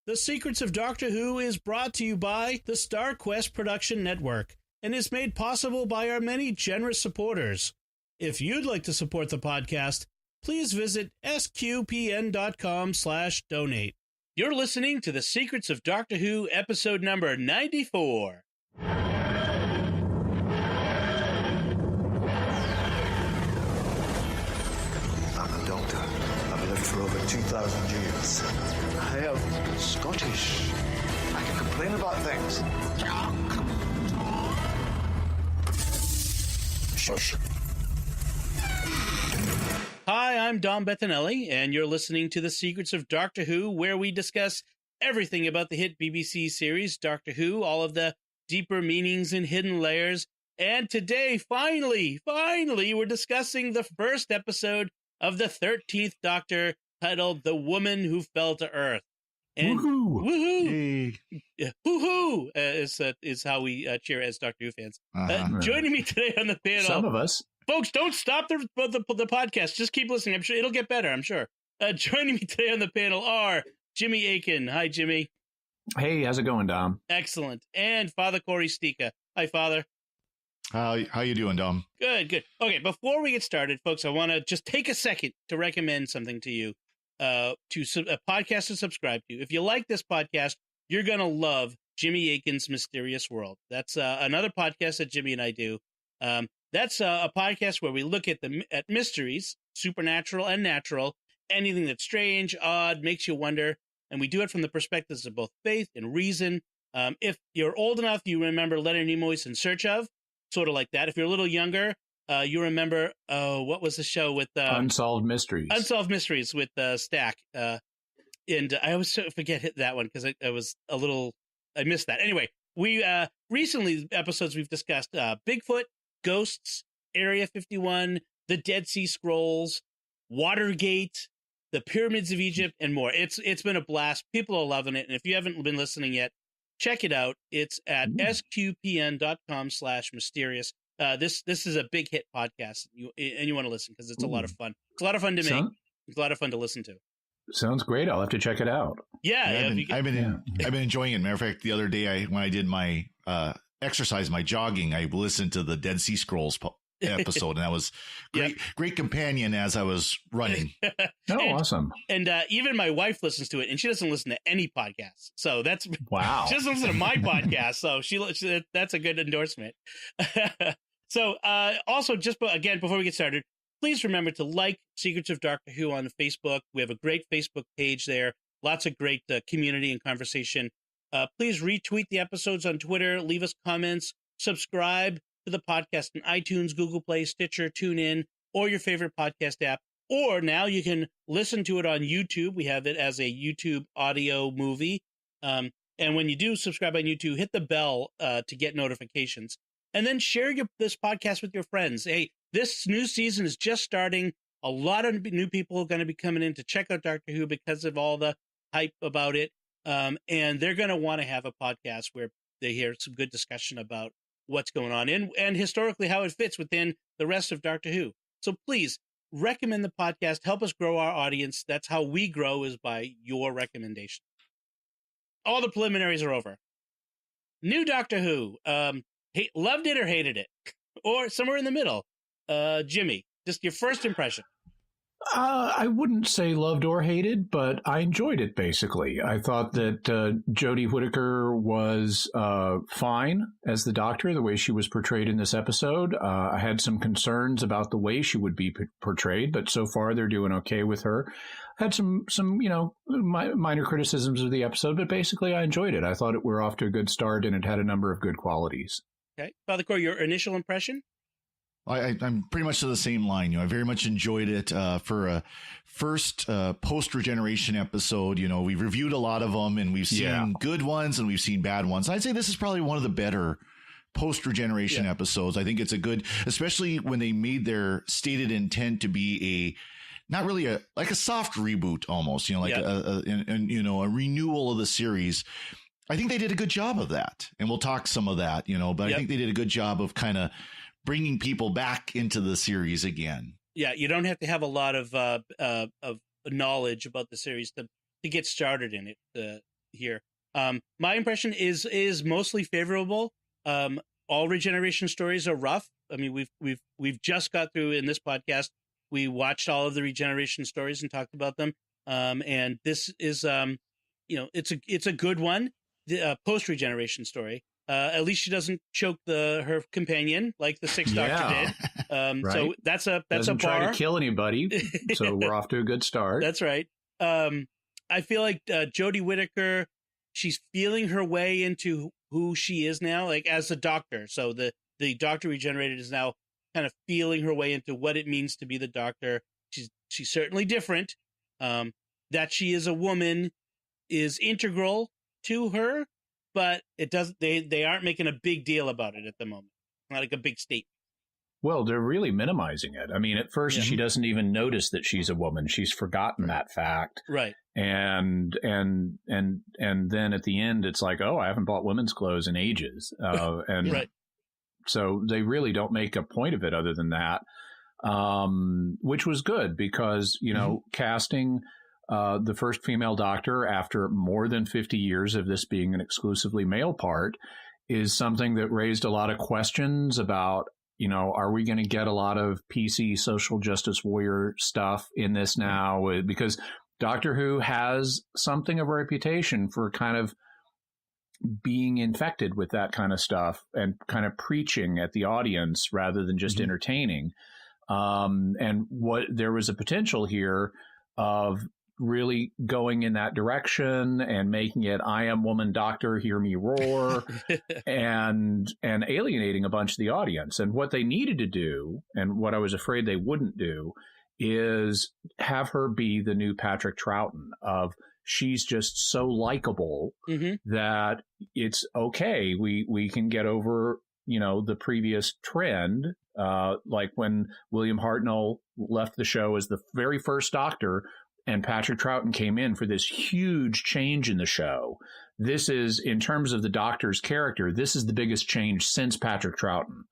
The Secrets of Doctor Who is brought to you by the StarQuest Production Network and is made possible by our many generous supporters. If you'd like to support the podcast, please visit sqpn.com/donate. You're listening to The Secrets of Doctor Who, episode number 94. I'm a doctor. I've lived for over 2,000 years. I am Scottish. I can complain about things. Shush. Hi, I'm Dom Bettinelli, and you're listening to The Secrets of Doctor Who, where we discuss everything about the hit BBC series Doctor Who, all of the deeper meanings and hidden layers. And today, finally, we're discussing the first episode of the 13th Doctor, titled The Woman Who Fell to Earth. And woohoo! Woohoo! Is how we cheer as Doctor Who fans. Joining me today on the panel. Some of us. Folks, don't stop the podcast. Just keep listening. I'm sure it'll get better, I'm sure. Joining me today on the panel are Jimmy Akin. Hi, Jimmy. Hey, how's it going, Dom? Excellent. And Father Cory Sticha. Hi, Father. How you doing, Dom? Good. Okay, before we get started, folks, I want to just take a second to recommend something to you, a podcast to subscribe to. If you like this podcast, you're going to love Jimmy Akin's Mysterious World. That's another podcast that Jimmy and I do. That's a podcast where we look at mysteries, supernatural and natural, anything that's strange, odd, makes you wonder, and we do it from the perspectives of both faith and reason. If you're old enough, you remember Leonard Nimoy's In Search Of, sort of like that. If you're a little younger, you remember, what was the show with... Unsolved Mysteries. Unsolved Mysteries with Stack. And I always forget that one because I was a little... I missed that. Anyway, we recently, episodes we've discussed Bigfoot, Ghosts, Area 51, the Dead Sea Scrolls, Watergate, the Pyramids of Egypt, and more. It's been a blast. People are loving it. And if you haven't been listening yet, check it out. It's at sqpn.com/mysterious. This is a big hit podcast, and you want to listen because it's a lot of fun. It's a lot of fun to make. It's a lot of fun to listen to. Sounds great. I'll have to check it out. Yeah, I've been enjoying it. Matter of fact, the other day when I did my exercise, my jogging, I listened to the Dead Sea Scrolls episode, and that was great companion as I was running. Awesome. And even my wife listens to it, and she doesn't listen to any podcasts. So that's wow. She doesn't listen to my podcast, so she that's a good endorsement. So also, just again, before we get started, please remember to like Secrets of Doctor Who on Facebook. We have a great Facebook page there. Lots of great community and conversation. Please retweet the episodes on Twitter, leave us comments, subscribe to the podcast on iTunes, Google Play, Stitcher, TuneIn, or your favorite podcast app. Or now you can listen to it on YouTube. We have it as a YouTube audio movie. And when you do subscribe on YouTube, hit the bell to get notifications. And then share this podcast with your friends. Hey, this new season is just starting. A lot of new people are going to be coming in to check out Doctor Who because of all the hype about it. And they're going to want to have a podcast where they hear some good discussion about what's going on and historically how it fits within the rest of Doctor Who. So please recommend the podcast. Help us grow our audience. That's how we grow, is by your recommendation. All the preliminaries are over. New Doctor Who. Loved it or hated it? Or somewhere in the middle. Jimmy, just your first impression. I wouldn't say loved or hated, but I enjoyed it, basically. I thought that Jodie Whittaker was fine as the Doctor, the way she was portrayed in this episode. I had some concerns about the way she would be portrayed, but so far they're doing okay with her. Had some minor criticisms of the episode, but basically I enjoyed it. I thought we're off to a good start, and it had a number of good qualities. Okay. Father Cory, your initial impression? I'm pretty much to the same line. I very much enjoyed it for a first post-regeneration episode. We've reviewed a lot of them, and we've seen good ones and we've seen bad ones. I'd say this is probably one of the better post-regeneration episodes. I think it's a good, especially when they made their stated intent to be not really a soft reboot almost, a renewal of the series. I think they did a good job of that, and we'll talk some of that, but I think they did a good job of kind of bringing people back into the series again. Yeah, you don't have to have a lot of knowledge about the series to get started in it. here. My impression is mostly favorable. All regeneration stories are rough. I mean, we've just got through in this podcast. We watched all of the regeneration stories and talked about them. And this is, it's a good one. The post regeneration story. At least she doesn't choke her companion like the Sixth Doctor did. Right. So that's a Doesn't bar. try to kill anybody. So we're off to a good start. That's right. I feel like Jodie Whittaker, she's feeling her way into who she is now, like as a Doctor. So the Doctor regenerated is now kind of feeling her way into what it means to be the Doctor. She's certainly different. That she is a woman is integral to her, but it doesn't. They aren't making a big deal about it at the moment. Not like a big statement. Well, they're really minimizing it. I mean, at first she doesn't even notice that she's a woman. She's forgotten that fact. Right. And then at the end, it's like, oh, I haven't bought women's clothes in ages. And right. So they really don't make a point of it other than that, which was good because, casting the first female Doctor after more than 50 years of this being an exclusively male part is something that raised a lot of questions about, are we going to get a lot of PC social justice warrior stuff in this now? Because Doctor Who has something of a reputation for kind of being infected with that kind of stuff and kind of preaching at the audience rather than just entertaining. And what there was a potential here of really going in that direction and making it I am woman Doctor, hear me roar, and alienating a bunch of the audience. And what they needed to do, and what I was afraid they wouldn't do, is have her be the new Patrick Troughton of she's just so likable that it's okay. We can get over, the previous trend, like when William Hartnell left the show as the very first Doctor and Patrick Troughton came in for this huge change in the show. This is, in terms of the Doctor's character, this is the biggest change since Patrick Troughton.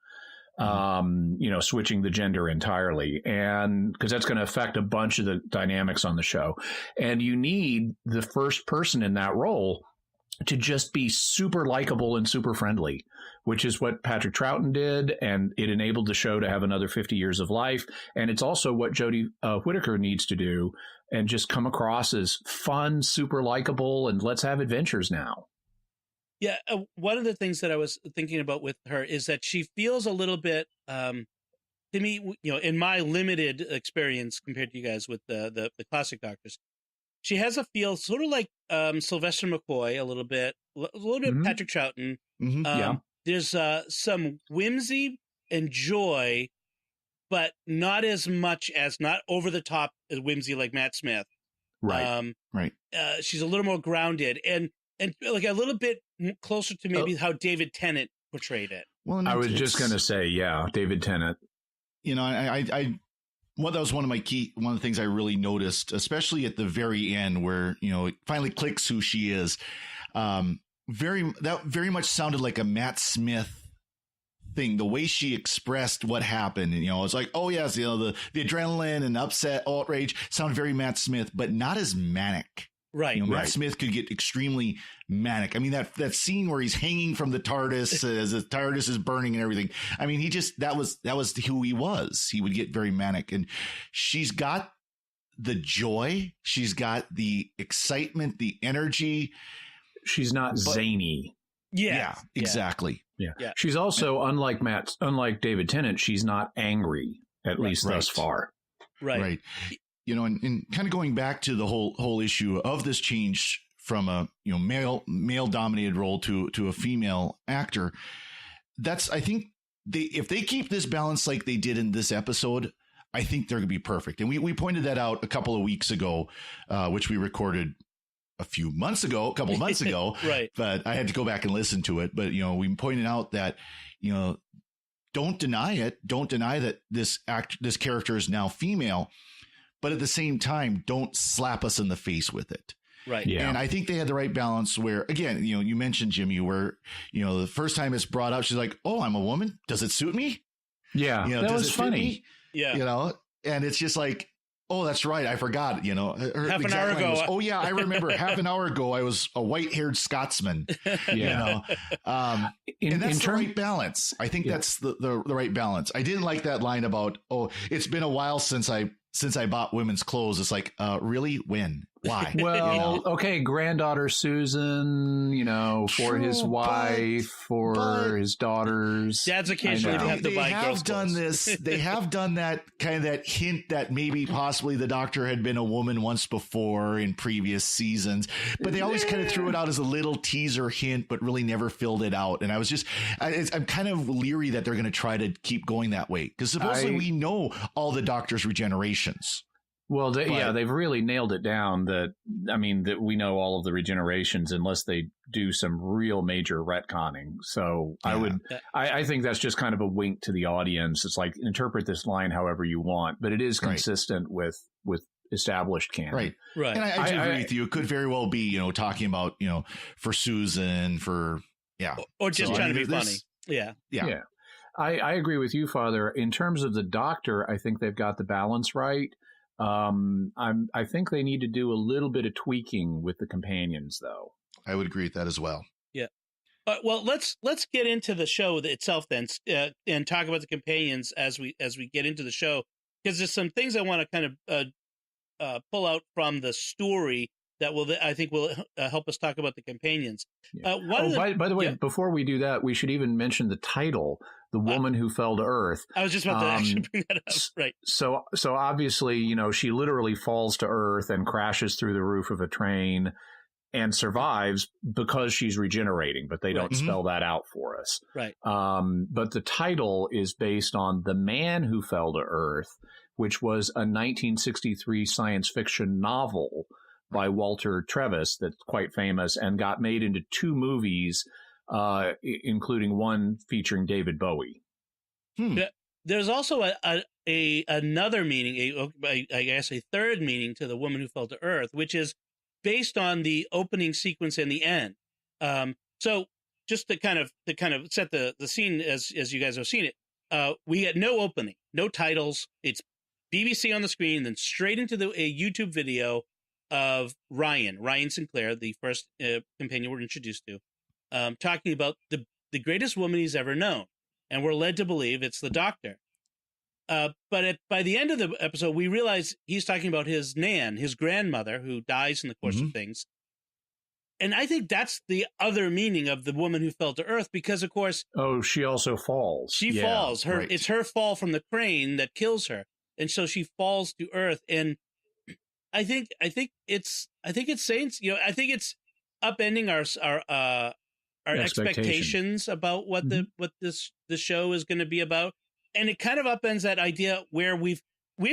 Switching the gender entirely, and because that's going to affect a bunch of the dynamics on the show. And you need the first person in that role to just be super likable and super friendly, which is what Patrick Troughton did. And it enabled the show to have another 50 years of life. And it's also what Jodie Whittaker needs to do and just come across as fun, super likable, and let's have adventures now. Yeah, one of the things that I was thinking about with her is that she feels a little bit, to me, in my limited experience compared to you guys with the classic Doctors, she has a feel sort of like Sylvester McCoy, a little bit Patrick Troughton. There's some whimsy and joy, but not as much as, not over the top as whimsy like Matt Smith. Right. Right. She's a little more grounded and like a little bit closer to maybe how David Tennant portrayed it. Well, I was just going to say, David Tennant. That was one of the things I really noticed, especially at the very end where, it finally clicks who she is. That very much sounded like a Matt Smith thing, the way she expressed what happened. And, it's like, oh yes, the adrenaline and upset, outrage sound very Matt Smith, but not as manic. Right. Matt Smith could get extremely manic. I mean, that scene where he's hanging from the TARDIS as the TARDIS is burning and everything. I mean, that was who he was. He would get very manic, and she's got the joy. She's got the excitement, the energy. She's not zany. Yeah, exactly. Yeah. She's also, unlike David Tennant, she's not angry, at least thus far. Right. And kind of going back to the whole issue of this change from a male dominated role to a female actor, I think if they keep this balance like they did in this episode, I think they're going to be perfect. And we pointed that out a couple of weeks ago, which we recorded a couple of months ago. Right. But I had to go back and listen to it. But we pointed out that don't deny it. Don't deny that this character is now female. But at the same time, don't slap us in the face with it. Right. Yeah. And I think they had the right balance where, again, you mentioned, Jimmy, where, the first time it's brought up, she's like, oh, I'm a woman. Does it suit me? Yeah. That was funny. Yeah. And it's just like, Oh, that's right. I forgot. Half an hour ago. Oh, yeah. I remember half an hour ago, I was a white-haired Scotsman. And that's the right balance. I think that's the right balance. I didn't like that line about, it's been a while since I bought women's clothes. It's like, really? When? Why? Well, okay, granddaughter Susan, for his wife, for his daughters. Dads occasionally have to buy girls' clothes. They have done that kind of that hint that maybe possibly the Doctor had been a woman once before in previous seasons, but they always kind of threw it out as a little teaser hint, but really never filled it out. And I was I'm kind of leery that they're going to try to keep going that way because supposedly we know all the Doctor's regenerations. Well, they've really nailed it down that we know all of the regenerations unless they do some real major retconning. So I think that's just kind of a wink to the audience. It's like, interpret this line however you want, but it is consistent with established canon. Right. And I do agree with you. It could very well be, talking about, for Susan, or just trying to be funny. Yeah. I agree with you, Father. In terms of the Doctor, I think they've got the balance right. I think they need to do a little bit of tweaking with the companions, though. I would agree with that as well. Yeah. Well, let's get into the show itself then, and talk about the companions as we get into the show, because there's some things I want to kind of pull out from the story that I think will help us talk about the companions. Yeah. By the way, before we do that, we should even mention the title, "The Woman Who Fell to Earth." I was just about to actually bring that up. Right. So obviously, she literally falls to Earth and crashes through the roof of a train and survives because she's regenerating, but they don't spell that out for us. Right. But the title is based on "The Man Who Fell to Earth," which was a 1963 science fiction novel by Walter Travis that's quite famous and got made into 2 movies, including one featuring David Bowie. There's also another meaning, I guess a third meaning to "The Woman Who Fell to Earth," which is based on the opening sequence and the end. So just to kind of set the scene as you guys have seen it, we had no opening, no titles. It's BBC on the screen, then straight into a YouTube video of Ryan Sinclair, the first companion we're introduced to, talking about the greatest woman he's ever known. And we're led to believe it's the Doctor. But by the end of the episode, we realize he's talking about his Nan, his grandmother, who dies in the course of things. And I think that's the other meaning of "The Woman Who Fell to Earth," because, of course... Oh, she also falls. She falls. It's her fall from the crane that kills her. And so she falls to Earth. And I think it's saying, I think it's upending our expectations about what this show is going to be about, and it kind of upends that idea where we've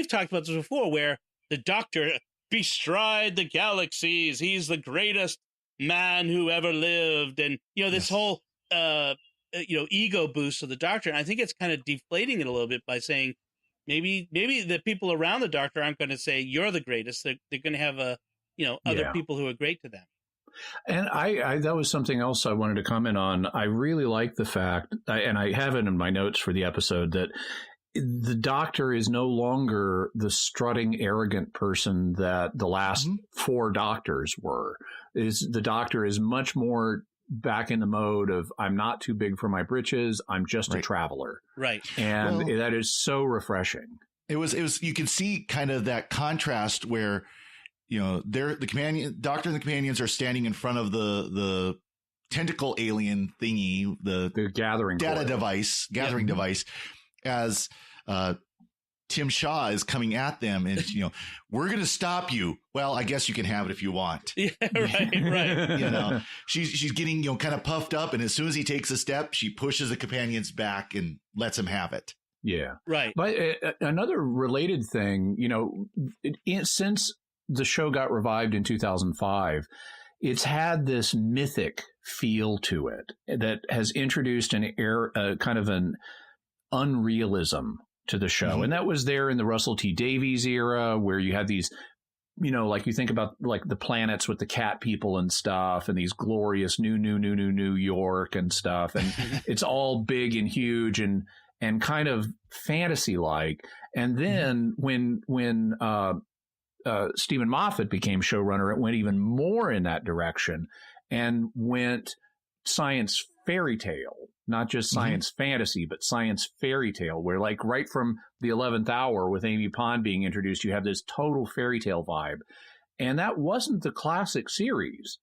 talked about this before, where the Doctor bestride the galaxies, he's the greatest man who ever lived, and this whole ego boost of the Doctor. And I think it's kind of deflating it a little bit by saying, Maybe the people around the Doctor aren't going to say you're the greatest. They're going to have other people who are great to them. And I that was something else I wanted to comment on. I really like the fact, and I have it in my notes for the episode, that the Doctor is no longer the strutting, arrogant person that the last 4 Doctors were. The Doctor is much more back in the mode of, I'm not too big for my britches, I'm just a traveler. Right. And that is so refreshing. It was you can see kind of that contrast where, the companion Doctor and the companions are standing in front of the tentacle alien thingy, the gathering device, as Tim Shaw is coming at them, and we're going to stop you. Well, I guess you can have it if you want. Yeah, right. She's getting kind of puffed up, and as soon as he takes a step, she pushes the companions back and lets him have it. Yeah, right. But another related thing, since the show got revived in 2005, it's had this mythic feel to it that has introduced kind of an unrealism to the show. And that was there in the Russell T Davies era, where you had these, like you think about like the planets with the cat people and stuff, and these glorious New York and stuff. And it's all big and huge. And and kind of fantasy-like. And then when Stephen Moffat became showrunner, it went even more in that direction and went science fairy tale, not just science fantasy, but science fairy tale, where like right from the 11th Hour with Amy Pond being introduced, you have this total fairy tale vibe. And that wasn't the classic series.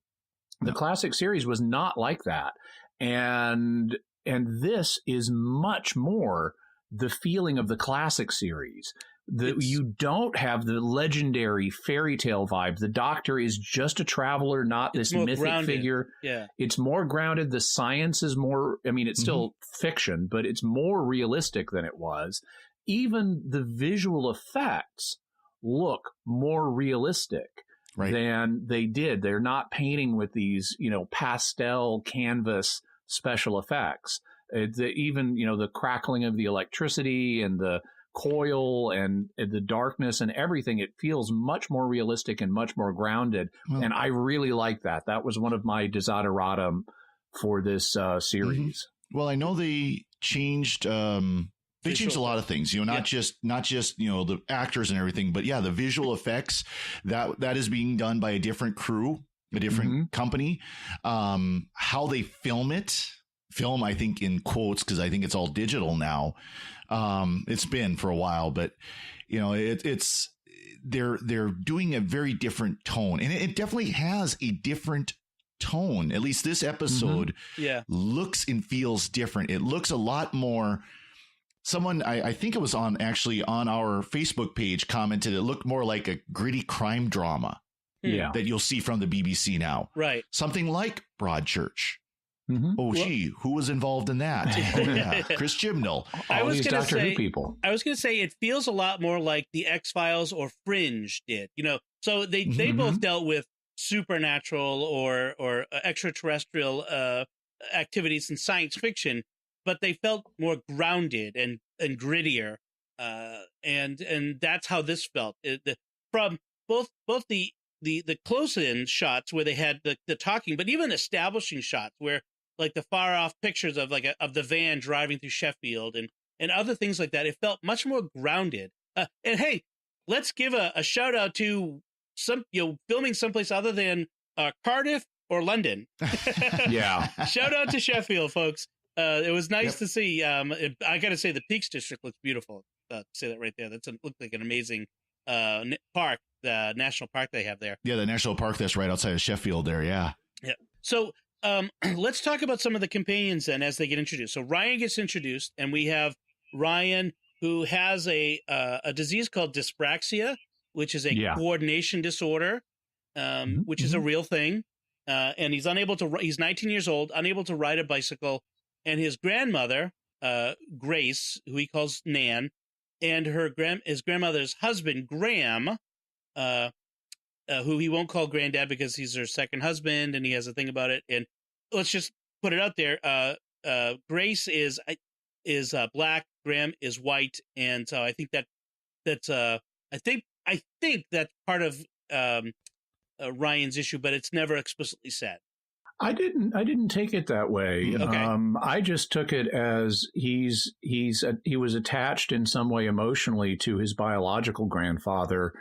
The classic series was not like that. And this is much more the feeling of the classic series. You don't have the legendary fairy tale vibe. The Doctor is just a traveler, not this mythic figure. Yeah. It's more grounded. The science is more, I mean, it's still fiction, but it's more realistic than it was. Even the visual effects look more realistic than they did. They're not painting with these, pastel canvas special effects. Even, the crackling of the electricity and the coil and the darkness and everything, it feels much more realistic and much more grounded. And I really like that. That was one of my desideratum for this series. Well, I know they changed they changed a lot of things, not just the actors and everything, but the visual effects that is being done by a different crew, a different company. How they film, I think in quotes, because I think it's all digital now. It's been for a while, but it's they're doing a very different tone, and it definitely has a different tone. At least this episode looks and feels different. It looks a lot more. Someone, I think it was on our Facebook page, commented it looked more like a gritty crime drama that you'll see from the BBC now. Right. Something like Broadchurch. Who was involved in that? Chris Chibnall. All these Doctor Who people. I was going to say it feels a lot more like the X-Files or Fringe did. So they both dealt with supernatural or extraterrestrial activities in science fiction, but they felt more grounded and grittier, and that's how this felt. From both the close-in shots where they had the talking, but even establishing shots where like the far off pictures of of the van driving through Sheffield and other things like that, it felt much more grounded. And hey, let's give a shout out to some filming someplace other than Cardiff or London. Shout out to Sheffield, folks. It was nice to see. I got to say, the Peaks District looks beautiful. Say that right there. Looked like an amazing park, the national park they have there. Yeah, the national park that's right outside of Sheffield there. Yeah. So let's talk about some of the companions then as they get introduced. So Ryan gets introduced, and we have Ryan, who has a disease called dyspraxia, which is a coordination disorder, which is a real thing. And he's unable to. He's 19 years old, unable to ride a bicycle. And his grandmother, Grace, who he calls Nan, and his grandmother's husband, Graham, who he won't call granddad because he's her second husband, and he has a thing about it. And let's just put it out there: Grace is black, Graham is white, and so I think that's I think that's part of Ryan's issue, but it's never explicitly said. I didn't take it that way. Okay. I just took it as he was attached in some way emotionally to his biological grandfather.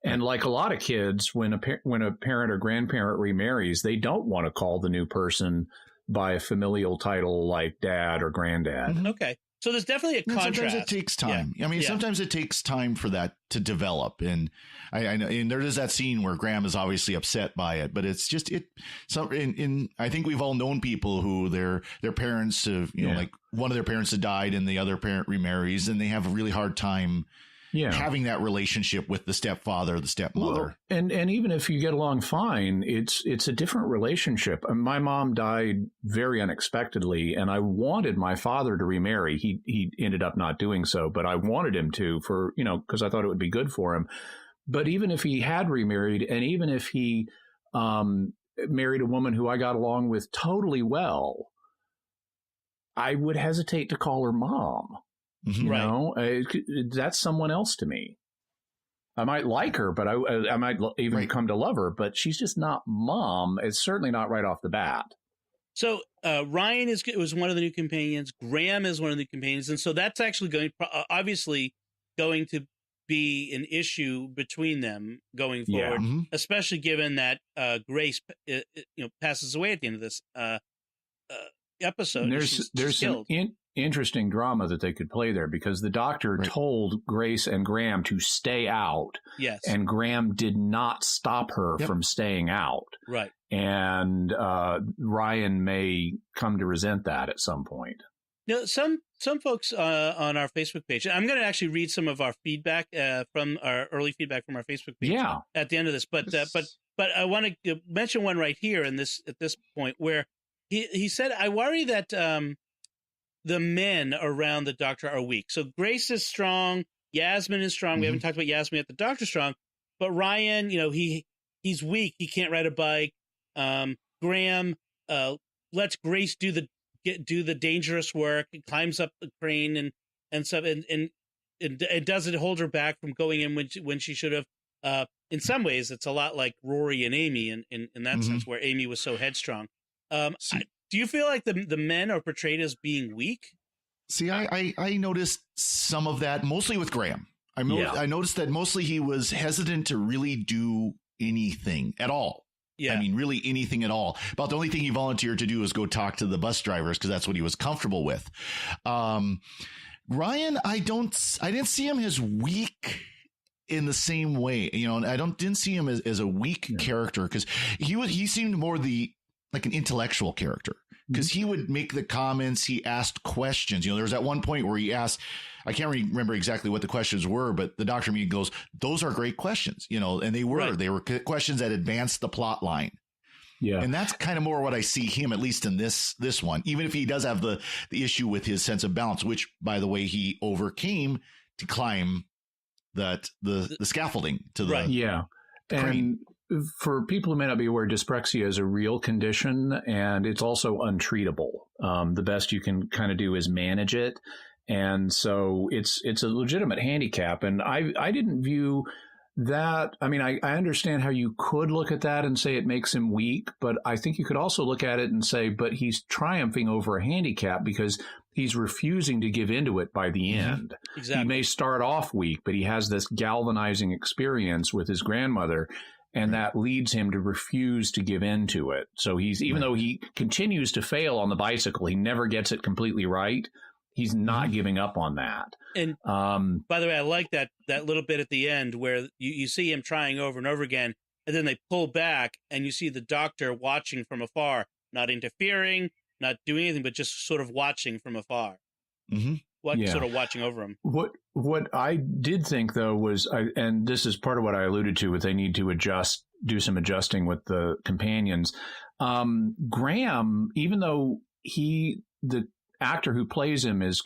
And like a lot of kids, when a parent or grandparent remarries, they don't want to call the new person by a familial title like dad or granddad. Okay. So there's definitely a contrast. Sometimes it takes time. I mean, sometimes it takes time for that to develop. And I know, and there is that scene where Graham is obviously upset by it, but it's just I think we've all known people who their parents have, like one of their parents had died and the other parent remarries, and they have a really hard time having that relationship with the stepfather, the stepmother. Well, and even if you get along fine, it's a different relationship. My mom died very unexpectedly, and I wanted my father to remarry. He ended up not doing so, but I wanted him to because I thought it would be good for him. But even if he had remarried, and even if he married a woman who I got along with totally well, I would hesitate to call her mom. You know, that's someone else to me. I might like her, but I might even come to love her, but she's just not mom. It's certainly not right off the bat. So Ryan was one of the new companions. Graham is one of the companions, and so that's actually obviously going to be an issue between them going forward, especially given that Grace, passes away at the end of this episode. And there's some interesting drama that they could play there, because the doctor told Grace and Graham to stay out. Yes. And Graham did not stop her from staying out. Right. And Ryan may come to resent that at some point. Some folks on our Facebook page, I'm going to actually read some of our feedback from our early feedback from our Facebook page at the end of this. But I want to mention one right here at this point where he said, I worry that the men around the doctor are weak. So Grace is strong. Yasmin is strong. We haven't talked about Yasmin yet. The doctor's strong. But Ryan, he's weak. He can't ride a bike. Graham lets Grace do the dangerous work. He climbs up the crane and stuff, and it doesn't hold her back from going in when she should have. In some ways, it's a lot like Rory and Amy in that sense, where Amy was so headstrong. Do you feel like the men are portrayed as being weak? See, I noticed some of that, mostly with Graham. I noticed that mostly he was hesitant to really do anything at all. Yeah. I mean, really anything at all. About the only thing he volunteered to do was go talk to the bus drivers, because that's what he was comfortable with. Ryan, I didn't see him as weak in the same way. I didn't see him as a weak character, because he seemed more like an intellectual character, because he would make the comments. He asked questions. There was at one point where he asked, I can't remember exactly what the questions were, but the doctor immediately goes, those are great questions, and they were questions that advanced the plot line. Yeah. And that's kind of more what I see him, at least in this one, even if he does have the issue with his sense of balance, which, by the way, he overcame to climb the scaffolding to the crane. And for people who may not be aware, dyspraxia is a real condition, and it's also untreatable. The best you can kind of do is manage it. And so it's a legitimate handicap. And I didn't view that. I mean, I understand how you could look at that and say it makes him weak, but I think you could also look at it and say, but he's triumphing over a handicap because he's refusing to give into it by the end. Exactly. He may start off weak, but he has this galvanizing experience with his grandmother, and that leads him to refuse to give in to it. So even though he continues to fail on the bicycle, he never gets it completely right. He's not giving up on that. And by the way, I like that little bit at the end where you see him trying over and over again, and then they pull back and you see the doctor watching from afar, not interfering, not doing anything, but just sort of watching from afar. Sort of watching over him. What I did think, though, was, and this is part of what I alluded to, they need to do some adjusting with the companions. Graham, even though the actor who plays him is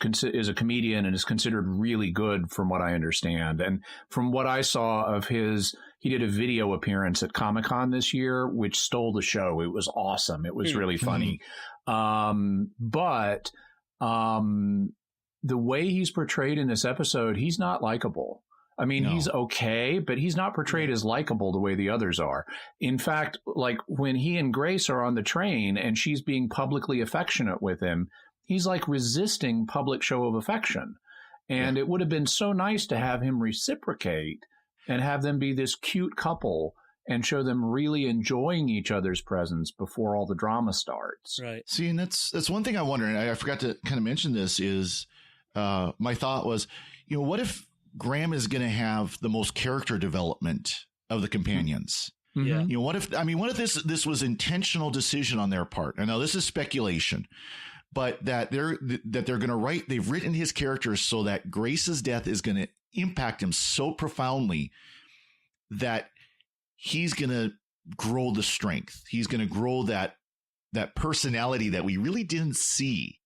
a comedian and is considered really good, from what I understand, and from what I saw of he did a video appearance at Comic-Con this year, which stole the show. It was awesome. It was really funny. But the way he's portrayed in this episode, he's not likable. I mean, he's okay, but he's not portrayed as likable the way the others are. In fact, like when he and Grace are on the train and she's being publicly affectionate with him, he's like resisting public show of affection. And it would have been so nice to have him reciprocate and have them be this cute couple and show them really enjoying each other's presence before all the drama starts. Right. See, and that's one thing I wonder, and I forgot to kind of mention this, is my thought was, what if Graham is going to have the most character development of the companions? Yeah. What if this was intentional decision on their part? I know this is speculation, but that they're going to write, they've written his characters so that Grace's death is going to impact him so profoundly that he's going to grow the strength. He's going to grow that personality that we really didn't see.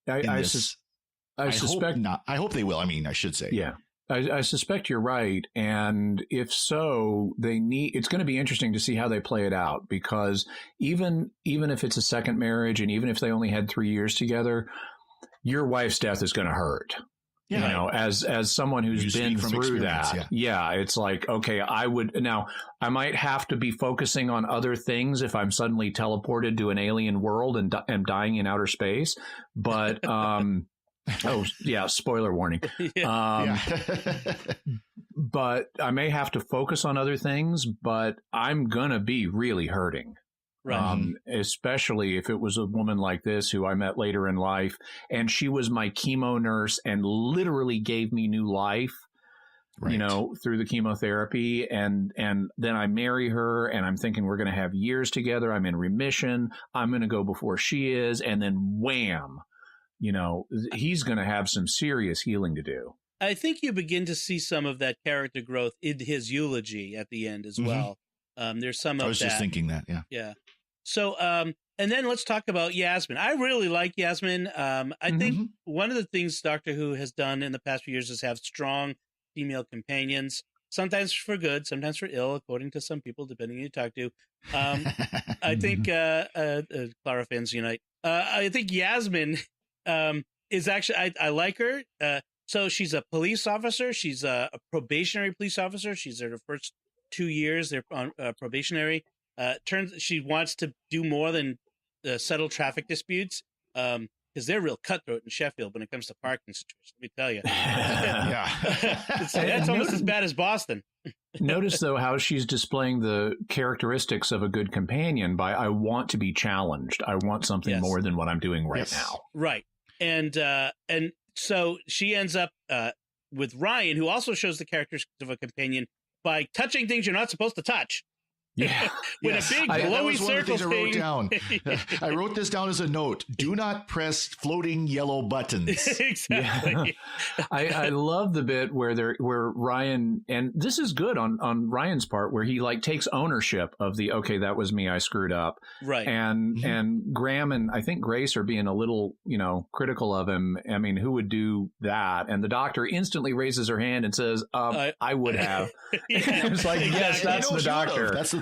I suspect not. I hope they will. I mean, I should say. Yeah. I suspect you're right. And if so, it's going to be interesting to see how they play it out, because even if it's a second marriage and even if they only had 3 years together, your wife's death is going to hurt. You know, as someone who's been through that, it's like, okay, I might have to be focusing on other things if I'm suddenly teleported to an alien world and am dying in outer space. But, spoiler warning. But I may have to focus on other things, but I'm going to be really hurting. Right. Especially if it was a woman like this who I met later in life, and she was my chemo nurse and literally gave me new life, you know, through the chemotherapy. And then I marry her and I'm thinking we're going to have years together. I'm in remission. I'm going to go before she is. And then wham, you know, he's going to have some serious healing to do. I think you begin to see some of that character growth in his eulogy at the end as well. There's some of that. I was just thinking that. Yeah. Yeah. So, and then let's talk about Yasmin. I really like Yasmin. I think one of the things Doctor Who has done in the past few years is have strong female companions, sometimes for good, sometimes for ill, according to some people, depending on who you talk to. I think, Clara fans unite. I think Yasmin is actually, I like her. So she's a police officer. She's a probationary police officer. She's there the first 2 years. They're on probationary. She wants to do more than settle traffic disputes because they're real cutthroat in Sheffield when it comes to parking situations. Let me tell you. That's almost as bad as Boston. Notice, though, how she's displaying the characteristics of a good companion by I want to be challenged. I want something more than what I'm doing right now. Right. And so she ends up with Ryan, who also shows the characteristics of a companion by touching things you're not supposed to touch. Yeah. With a big glowy circle thing. I wrote down. I wrote this down as a note. Do not press floating yellow buttons. Exactly. Yeah. I love the bit where Ryan, and this is good on Ryan's part, where he like takes ownership of okay, that was me, I screwed up. Right. And Graham and I think Grace are being a little, critical of him. I mean, who would do that? And the Doctor instantly raises her hand and says, I would have. It's like, yes, that's the Doctor. That's the thing.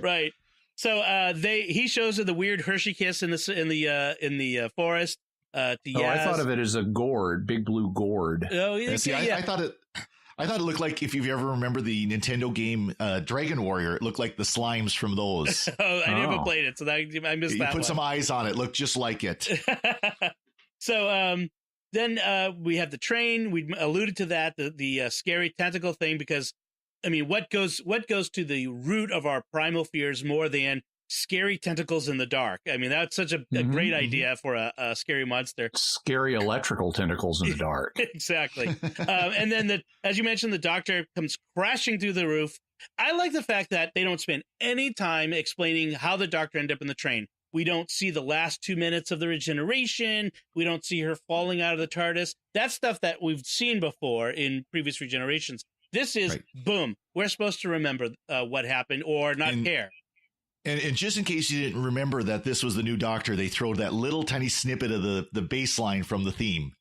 Right. So he shows her the weird Hershey kiss in the forest. I thought of it as a gourd, big blue gourd. Oh, yeah. I thought it looked like, if you ever remember the Nintendo game Dragon Warrior, it looked like the slimes from those. I never played it, so I missed that. You put some eyes on it, looked just like it. So then we have the train. We alluded to that, the scary tentacle thing, because I mean, what goes to the root of our primal fears more than scary tentacles in the dark? I mean, that's such a great idea for a scary monster. Scary electrical tentacles in the dark. Exactly. And then, as you mentioned, the Doctor comes crashing through the roof. I like the fact that they don't spend any time explaining how the Doctor ended up in the train. We don't see the last 2 minutes of the regeneration. We don't see her falling out of the TARDIS. That's stuff that we've seen before in previous regenerations. This is, boom, we're supposed to remember what happened or not care. And just in case you didn't remember that this was the new Doctor, they throw that little tiny snippet of the bass line from the theme.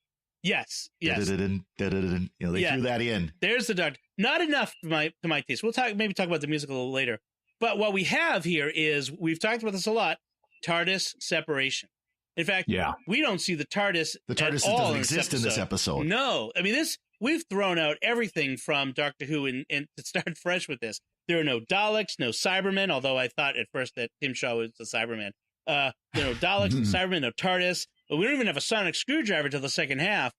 Yes. They threw that in. There's the Doctor. Not enough to my taste. We'll maybe talk about the musical a little later. But what we have here is, we've talked about this a lot, TARDIS separation. In fact, we don't see the TARDIS doesn't exist in this episode. No. I mean, we've thrown out everything from Doctor Who, and to start fresh with this, there are no Daleks, no Cybermen, although I thought at first that Tim Shaw was a Cyberman. There are no Daleks, no Cybermen, no TARDIS, but we don't even have a sonic screwdriver till the second half.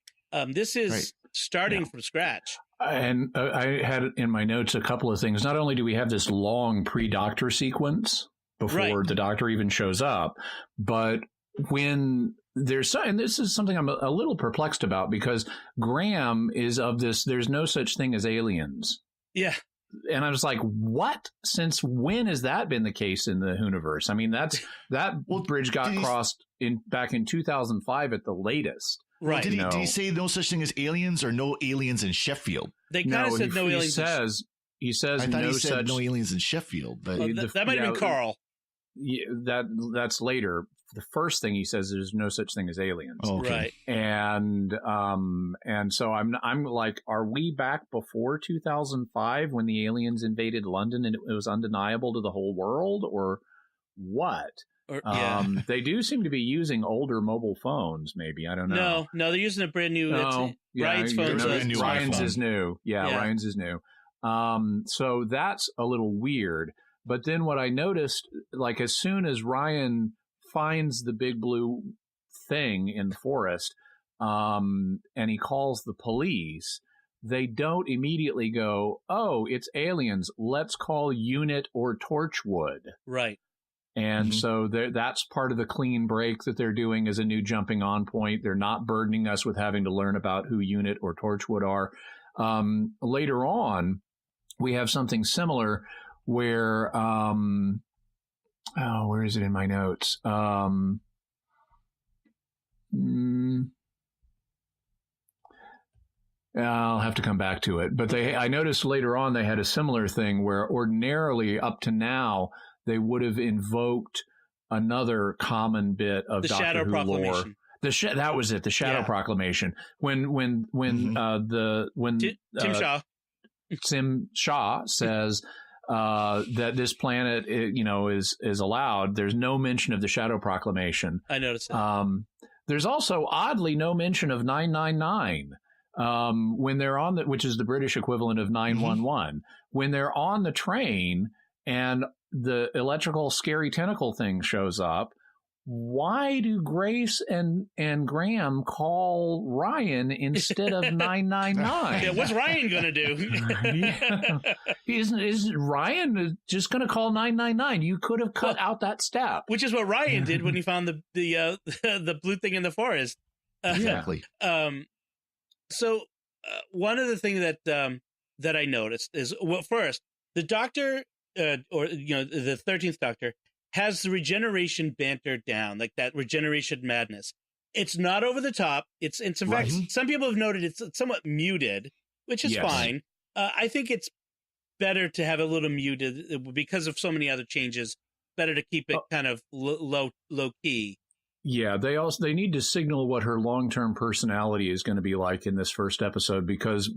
This is starting from scratch. And I had in my notes a couple of things. Not only do we have this long pre-Doctor sequence before the Doctor even shows up, but when and this is something I'm a little perplexed about, because Graham is of this, there's no such thing as aliens. Yeah. And I was like, what? Since when has that been the case in the Whoniverse? I mean, that bridge got crossed back in 2005 at the latest. Right. Did he say no such thing as aliens, or no aliens in Sheffield? They kind of said no aliens. He says I thought no he said such, no aliens in Sheffield, but that might have been Carl. Yeah, that's later. The first thing he says is there's no such thing as aliens. Oh, okay. Right. And so I'm like, are we back before 2005 when the aliens invaded London and it was undeniable to the whole world, or what? Or, They do seem to be using older mobile phones. Maybe, I don't know. No, they're using a brand new. No, Ryan's phone's Ryan's is new. Yeah, Ryan's is new. So that's a little weird. But then what I noticed, like as soon as Ryan finds the big blue thing in the forest, and he calls the police, they don't immediately go, "Oh, it's aliens. Let's call Unit or Torchwood." Right. And so that's part of the clean break that they're doing as a new jumping on point. They're not burdening us with having to learn about who Unit or Torchwood are. Later on, we have something similar where, where is it in my notes? I'll have to come back to it. But I noticed later on they had a similar thing where ordinarily up to now they would have invoked another common bit of the Doctor Shadow Who Proclamation. lore. That was it. The Shadow Proclamation. When Tim Shaw says that this planet, is allowed. There's no mention of the Shadow Proclamation. I noticed that. There's also oddly no mention of 999 when they're on which is the British equivalent of 911. When they're on the train and the electrical scary tentacle thing shows up, why do Grace and Graham call Ryan instead of 999? Yeah, what's Ryan going to do? Isn't Ryan just going to call 999? You could have cut out that step. Which is what Ryan did when he found the blue thing in the forest. Exactly. So one of the things that I noticed is, well, first, the Doctor, the 13th Doctor, has the regeneration banter down, like that regeneration madness. It's not over the top. It's in fact, some people have noted it's somewhat muted, which is fine. I think it's better to have a little muted because of so many other changes. Better to keep it kind of low key. Yeah, they need to signal what her long-term personality is going to be like in this first episode because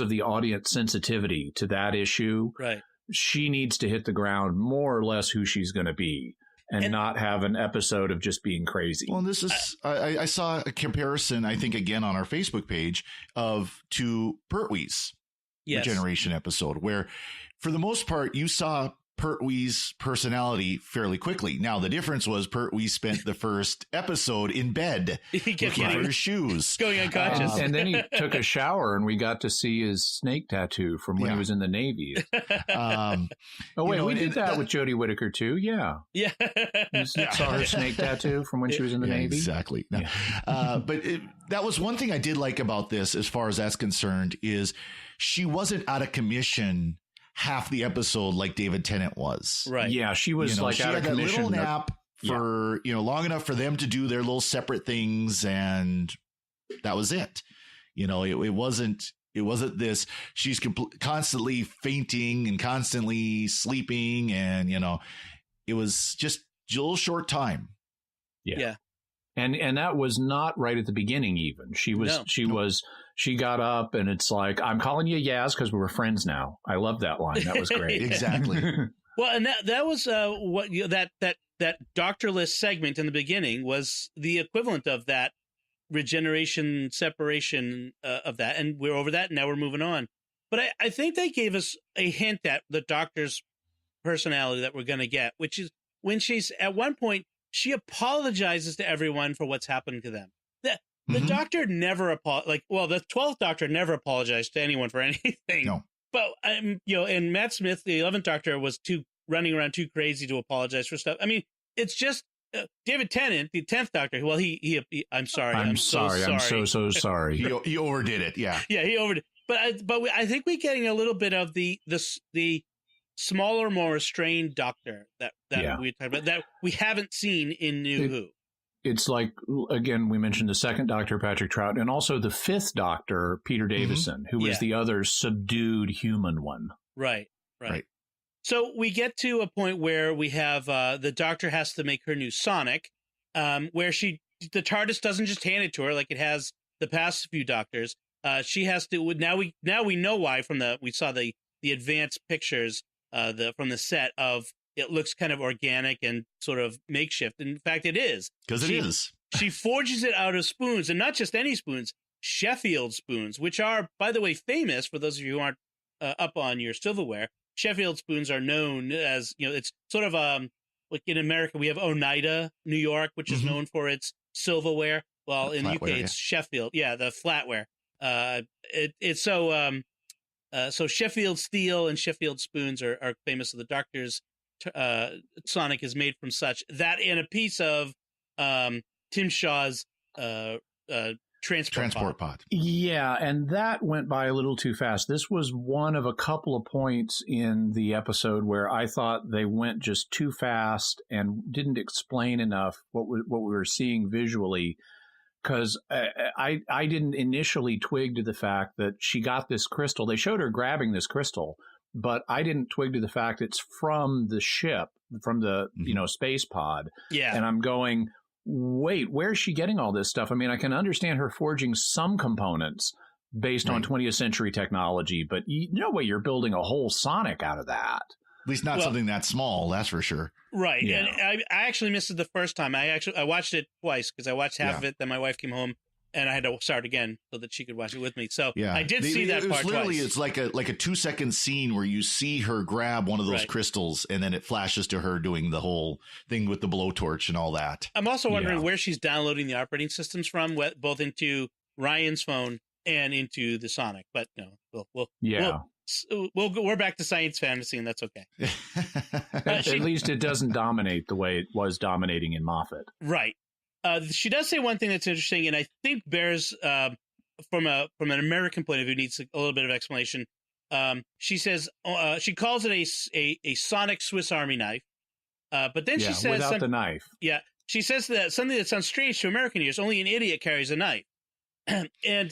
of the audience sensitivity to that issue. Right. She needs to hit the ground more or less who she's going to be and not have an episode of just being crazy. Well, this is, I saw a comparison, I think, again, on our Facebook page to Pertwee's regeneration episode, where for the most part, you saw Pertwee's personality fairly quickly. Now, the difference was Pertwee spent the first episode in bed looking for his shoes. Going unconscious. And then he took a shower and we got to see his snake tattoo from when he was in the Navy. We did that with Jodie Whittaker too. Yeah. Yeah. You saw her snake tattoo from when she was in the Navy. Exactly. No. But that was one thing I did like about this, as far as that's concerned, is she wasn't out of commission half the episode like David Tennant was. Right. Yeah, she was out of commission. She had that little nap for, long enough for them to do their little separate things, and that was it. It wasn't this, she's constantly fainting and constantly sleeping, and, it was just a little short time. Yeah. And that was not right at the beginning even. She got up and it's like, I'm calling you Yaz because we're friends now. I love that line. That was great. Exactly. Well, and that was that doctorless segment in the beginning was the equivalent of that regeneration separation of that. And we're over that. And now we're moving on. But I think they gave us a hint at the Doctor's personality that we're going to get, which is when she's at one point, she apologizes to everyone for what's happened to them. The Doctor never the 12th Doctor never apologized to anyone for anything. No. But and Matt Smith, the 11th Doctor, was running around too crazy to apologize for stuff. I mean, it's just David Tennant, the 10th Doctor. Well, he I'm sorry. I'm so sorry. I'm so sorry. He overdid it. Yeah. Yeah, he overdid. But I think we're getting a little bit of the smaller, more restrained Doctor that we talked about that we haven't seen in New Who. It's like, again, we mentioned the second Doctor, Patrick Troughton, and also the fifth Doctor, Peter Davison, who was the other subdued human one. Right. So we get to a point where we have the Doctor has to make her new Sonic, where the TARDIS doesn't just hand it to her like it has the past few Doctors. She has to now we know why we saw the advanced pictures from the set of it looks kind of organic and sort of makeshift. In fact, it is. Because it is. She forges it out of spoons, and not just any spoons, Sheffield spoons, which are, by the way, famous for those of you who aren't up on your silverware. Sheffield spoons are known as, it's sort of like in America, we have Oneida, New York, which is known for its silverware. Well, in the UK, it's Sheffield. Yeah, the flatware. So Sheffield steel and Sheffield spoons are famous. So the Doctor's Sonic is made from such. That and a piece of Tim Shaw's transport pod. Yeah, and that went by a little too fast. This was one of a couple of points in the episode where I thought they went just too fast and didn't explain enough what we were seeing visually. Because I didn't initially twig to the fact that she got this crystal. They showed her grabbing this crystal, but I didn't twig to the fact it's from the ship, from the space pod. Yeah, and I'm going, wait, where's she getting all this stuff? I mean, I can understand her forging some components based on 20th century technology, but no way you're building a whole Sonic out of that. At least not something that small, that's for sure. Right. Yeah. And I actually missed it the first time. I watched it twice because I watched half of it. Then my wife came home and I had to start again so that she could watch it with me. So I did see that part literally, twice. it's like a 2-second scene where you see her grab one of those crystals and then it flashes to her doing the whole thing with the blowtorch and all that. I'm also wondering where she's downloading the operating systems from, both into Ryan's phone and into the Sonic. But we're back to science fantasy, and that's okay. At least it doesn't dominate the way it was dominating in Moffat. Right. She does say one thing that's interesting, and I think bears from an American point of view needs a little bit of explanation. She says she calls it a Sonic Swiss Army knife, but then she says without the knife. Yeah, she says that something that sounds strange to American ears. Only an idiot carries a knife, and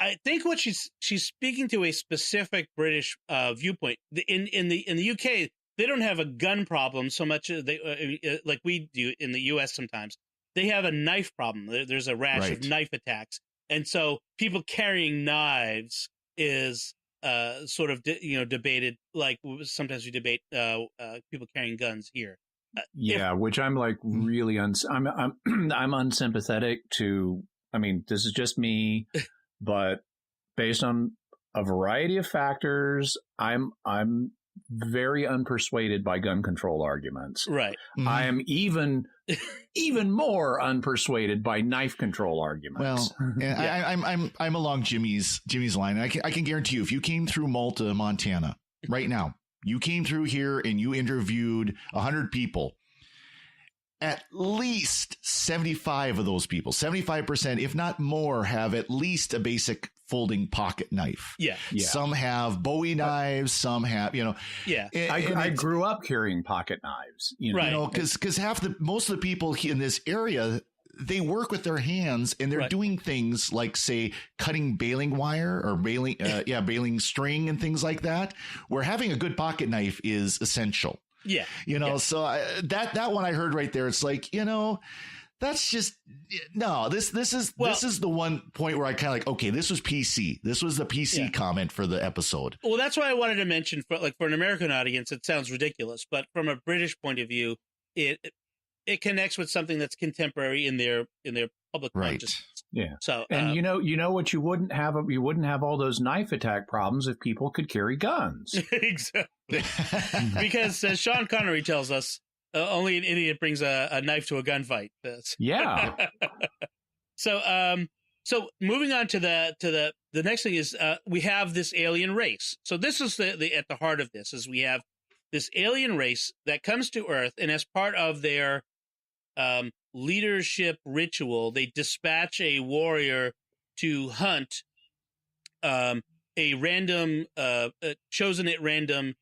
I think what she's speaking to a specific British viewpoint. In the UK, they don't have a gun problem so much like we do in the US sometimes. They have a knife problem. There's a rash of knife attacks, and so people carrying knives is sort of debated. Like sometimes we debate people carrying guns here. Which I'm like really I'm unsympathetic to. I mean, this is just me. But based on a variety of factors, I'm very unpersuaded by gun control arguments. Right. Mm-hmm. I am even more unpersuaded by knife control arguments. Well, I'm along Jimmy's line. I can guarantee you, if you came through Malta, Montana, right now, you came through here and you interviewed 100 people. At least 75 of those people, 75%, if not more, have at least a basic folding pocket knife. Yeah. Some have Bowie knives. Some have, Yeah. I grew up carrying pocket knives. Right. Because most of the people in this area, they work with their hands and they're doing things like, say, cutting baling wire or baling string and things like that, where having a good pocket knife is essential. Yeah. So that one I heard right there, it's like, that's just, no, this is the one point where I kind of like, okay, this was PC. This was the PC comment for the episode. Well, that's why I wanted to mention for an American audience, it sounds ridiculous, but from a British point of view, it connects with something that's contemporary in their public consciousness. Yeah. So, and what you wouldn't have all those knife attack problems if people could carry guns. Exactly. Because as Sean Connery tells us, only an idiot brings a knife to a gunfight. Yeah. So moving on to the next thing is we have this alien race. So this is the at the heart of this is we have this alien race that comes to Earth, and as part of their leadership ritual, they dispatch a warrior to hunt a random chosen at random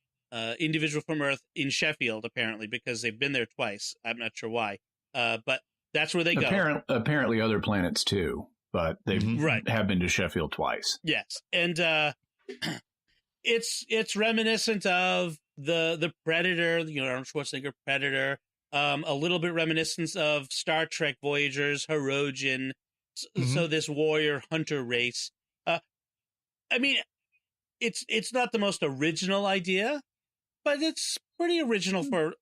individual from Earth in Sheffield, apparently, because they've been there twice. I'm not sure why, but that's where they go. Apparently other planets too, but they have been to Sheffield twice. Yes, and it's reminiscent of the Predator, Arnold Schwarzenegger Predator. A little bit reminiscent of Star Trek Voyager's Hirogen. So this warrior hunter race. I mean, it's not the most original idea, but it's pretty original for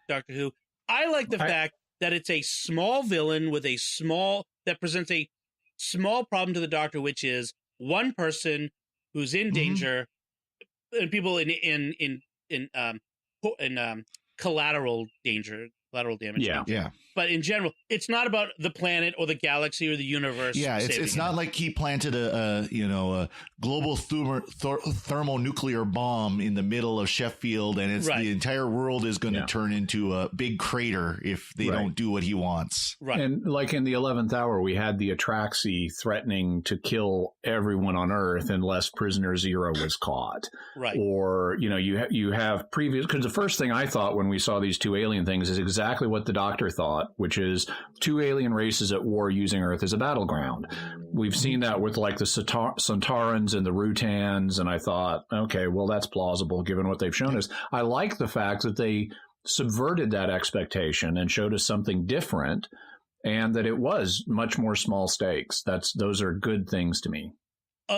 Doctor Who. I like the fact that it's a small villain with that presents a small problem to the Doctor, which is one person who's in danger, and people in collateral damage. Yeah. But in general, it's not about the planet or the galaxy or the universe. Yeah, it's not like he planted a global thermonuclear bomb in the middle of Sheffield, and the entire world is going to turn into a big crater if they don't do what he wants. Right. And like in the 11th hour, we had the Atraxi threatening to kill everyone on Earth unless Prisoner Zero was caught. Right. Or, you have previous, because the first thing I thought when we saw these two alien things is exactly what the Doctor thought, which is two alien races at war using Earth as a battleground. We've seen that with like the Sontarans and the Rutans, and I thought, okay, well, that's plausible given what they've shown us. I like the fact that they subverted that expectation and showed us something different, and that it was much more small stakes. Those are good things to me.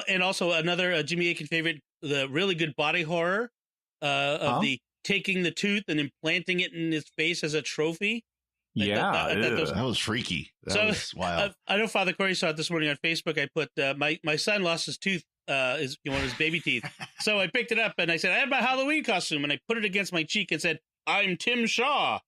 And also another Jimmy Akin favorite, the really good body horror of the taking the tooth and implanting it in his face as a trophy. That was freaky. That was wild. I know Father Cory saw it this morning on Facebook. I put my son lost his tooth, one of his baby teeth. So I picked it up and I said, I had my Halloween costume, and I put it against my cheek and said, I'm Tim Shaw.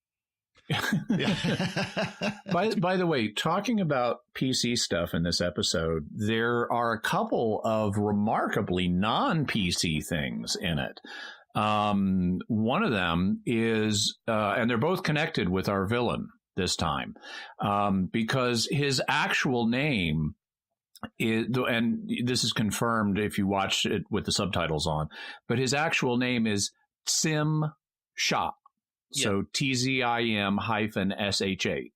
By the way, talking about PC stuff in this episode, there are a couple of remarkably non-PC things in it. One of them is, and they're both connected with our villain this time, because his actual name is, and this is confirmed if you watch it with the subtitles on, but his actual name is Tim Shah. So TZIM-SHA,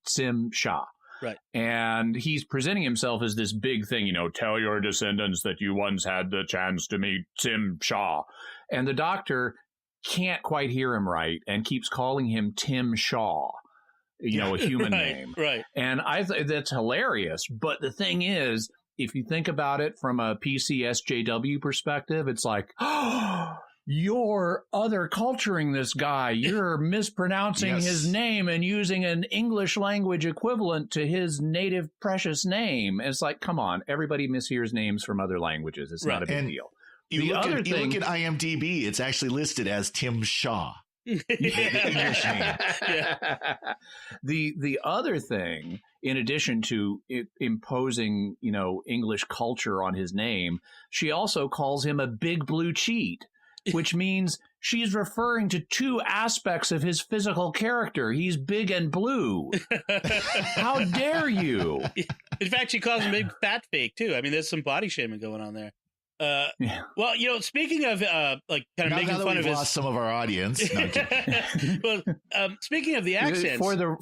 Tim Shah. Right. And he's presenting himself as this big thing, tell your descendants that you once had the chance to meet Tim Shaw. And the Doctor can't quite hear him right and keeps calling him Tim Shaw, a human name. Right. And I think that's hilarious. But the thing is, if you think about it from a PC SJW perspective, it's like, you're other culturing this guy. You're mispronouncing his name and using an English language equivalent to his native precious name. It's like, come on, everybody mishears names from other languages. It's not a big deal. You look at IMDb, it's actually listed as Tim Shaw. English name. The other thing, in addition to imposing, English culture on his name, she also calls him a big blue cheat, which means she's referring to two aspects of his physical character. He's big and blue. How dare you? In fact, she calls him big fat fake, too. I mean, there's some body shaming going on there. Well, speaking of kind of making fun of his, lost some of our audience. No, well, speaking of the accents,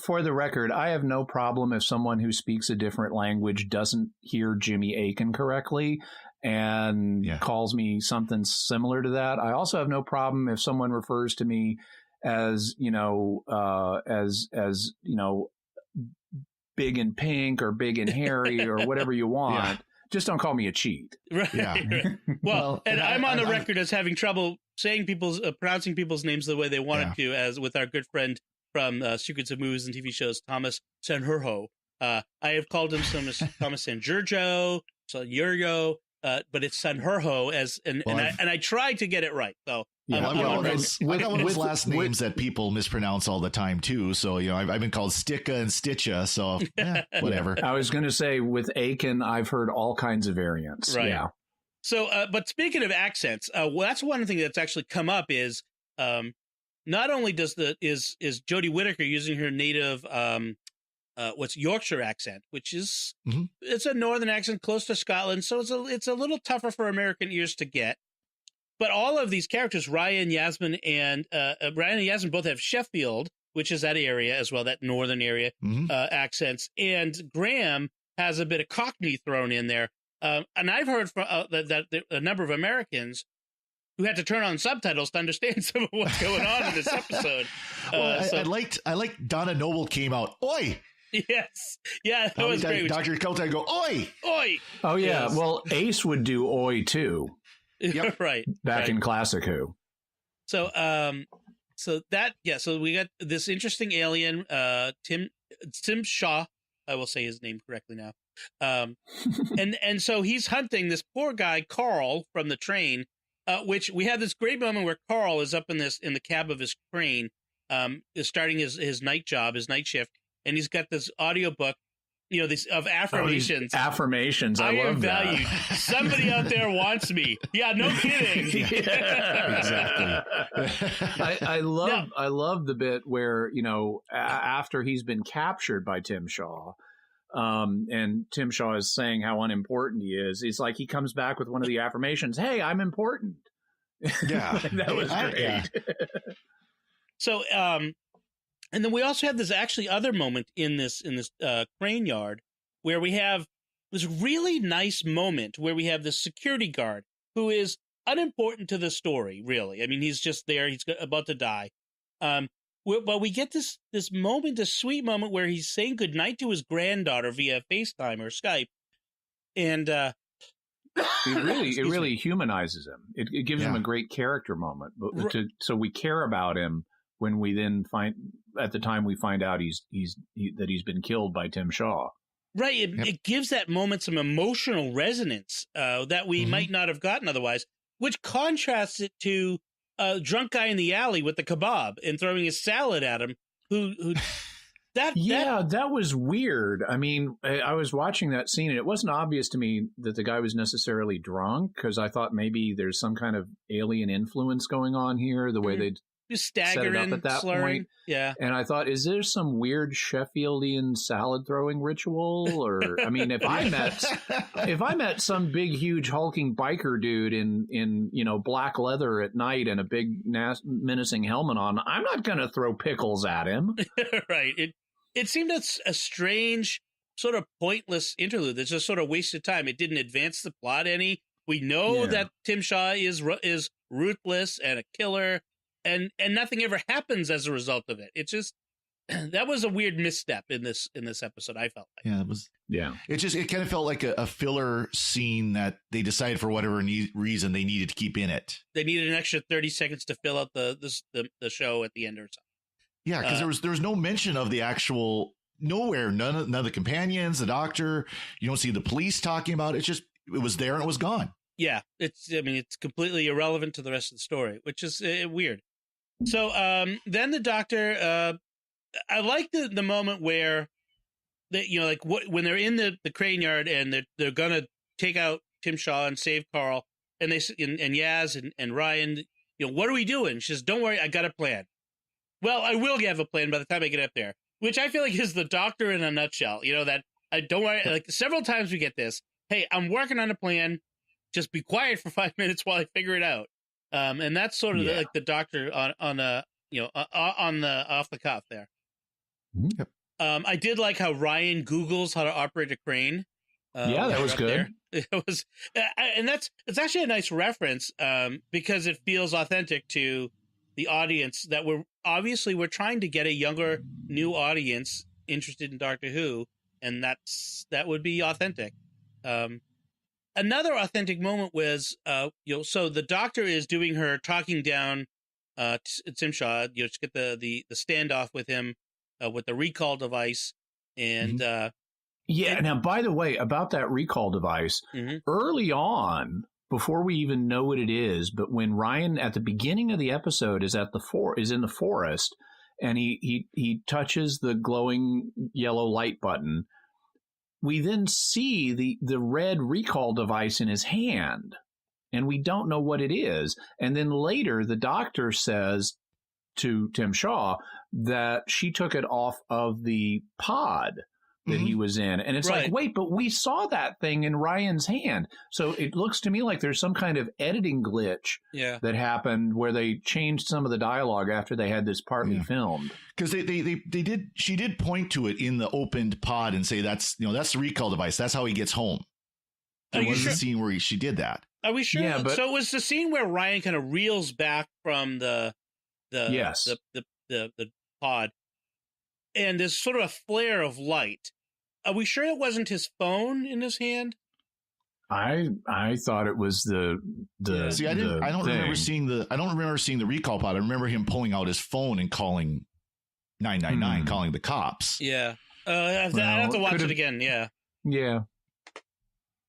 for the record, I have no problem if someone who speaks a different language doesn't hear Jimmy Akin correctly and calls me something similar to that. I also have no problem if someone refers to me as big and pink or big and hairy or whatever you want. Yeah. Just don't call me a cheat. Right. Yeah. Well, and I'm on the record as having trouble saying pronouncing people's names the way they wanted to, as with our good friend from Secrets of Movies and TV shows, Thomas Sanjurjo. I have called him Thomas Sanjurjo, Yurgo, but it's Sanjurjo and I tried to get it right. So I got one of those last names that people mispronounce all the time too. So I've been called Sticha and Sticha. So whatever. I was going to say with Akin, I've heard all kinds of variants. Right. Yeah. So, but speaking of accents, that's one thing that's actually come up is not only is Jodie Whittaker using her native Yorkshire accent, which is it's a northern accent close to Scotland, so it's a little tougher for American ears to get. But all of these characters, Ryan, Yasmin both have Sheffield, which is that area as well, that northern area accents, and Graham has a bit of Cockney thrown in there. And I've heard from that a number of Americans who had to turn on subtitles to understand some of what's going on in this episode. I liked Donna Noble came out. Oi! Yes. Yeah, that was great. Dr. Keltai go, oi! Oi! Oh, yeah. Yes. Well, Ace would do oi, too. Yep. Right. Back in Classic Who. So so we got this interesting alien, Tim Shaw. I will say his name correctly now. And so he's hunting this poor guy Carl from the train. Which we have this great moment where Carl is up in the cab of his crane, is starting his night job, his night shift, and he's got this audiobook, these of affirmations. Affirmations. I love am valued. that. Somebody out there wants me. Yeah, no kidding. Exactly. I love the bit where, after he's been captured by Tim Shaw, and Tim Shaw is saying how unimportant he is. It's like he comes back with one of the affirmations. Hey, I'm important. Yeah. That was great. Yeah. So, and then we also have this actually other moment in this crane yard where we have this really nice moment where we have this security guard who is unimportant to the story, really. I mean, he's just there. He's about to die. But we get this moment, this sweet moment where he's saying goodnight to his granddaughter via FaceTime or Skype. And it really humanizes him. It gives him a great character moment. But so we care about him when we then at the time we find out that he's been killed by Tim Shaw. Right. It gives that moment some emotional resonance that we might not have gotten otherwise, which contrasts it to a drunk guy in the alley with the kebab and throwing his salad at him. That was weird. I mean, I was watching that scene and it wasn't obvious to me that the guy was necessarily drunk, because I thought maybe there's some kind of alien influence going on here, the way they'd set it up at that point. Yeah. And I thought, is there some weird Sheffieldian salad throwing ritual? Or, I mean, if I met some big, huge hulking biker dude in black leather at night and a big menacing helmet on, I'm not going to throw pickles at him. Right. It seemed a strange, sort of pointless interlude. It's just sort of wasted time. It didn't advance the plot any. We know that Tim Shaw is ruthless and a killer, and nothing ever happens as a result of it. It's just that was a weird misstep in this episode. I felt like. Yeah, it was. Yeah, it kind of felt like a filler scene that they decided for whatever reason they needed to keep in it. They needed an extra 30 seconds to fill out the show at the end or something. Yeah, because there was no mention of the actual nowhere. None of the companions, the doctor. You don't see the police talking about it. It was there and it was gone. Yeah, it's completely irrelevant to the rest of the story, which is weird. So then the doctor, I like the moment where when they're in the crane yard and they're gonna take out Tim Shaw and save Carl, and and Yaz and Ryan, what are we doing? She says, "Don't worry, I got a plan." Well, I will have a plan by the time I get up there, which I feel like is the doctor in a nutshell. That I don't worry. Like several times we get this. Hey, I'm working on a plan. Just be quiet for 5 minutes while I figure it out. And that's sort of like the doctor on the off the cuff there. Yep. I did like how Ryan Googles how to operate a crane. That was good. It was, and it's actually a nice reference because it feels authentic to the audience that we're trying to get a younger, new audience interested in Doctor Who, and that would be authentic. Another authentic moment was, so the doctor is doing her talking down Tim Shaw, to get the standoff with him with the recall device, and Now, by the way, about that recall device, early on, before we even know what it is, but when Ryan at the beginning of the episode is in the forest, and he touches the glowing yellow light button, we then see the red recall device in his hand, and we don't know what it is. And then later, the doctor says to Tim Shaw that she took it off of the pod that he was in. And it's like, wait, but we saw that thing in Ryan's hand. So it looks to me like there's some kind of editing glitch that happened where they changed some of the dialogue after they had this partly filmed. Because she did point to it in the opened pod and say that's the recall device. That's how he gets home. There was a scene where she did that. Are we sure? Yeah, so it was the scene where Ryan kind of reels back from the pod, and there's sort of a flare of light. Are we sure it wasn't his phone in his hand? I thought it was the See, I don't remember seeing the recall pod. I remember him pulling out his phone and calling 999, calling the cops. Yeah. I'd have to watch it again. Yeah. Yeah.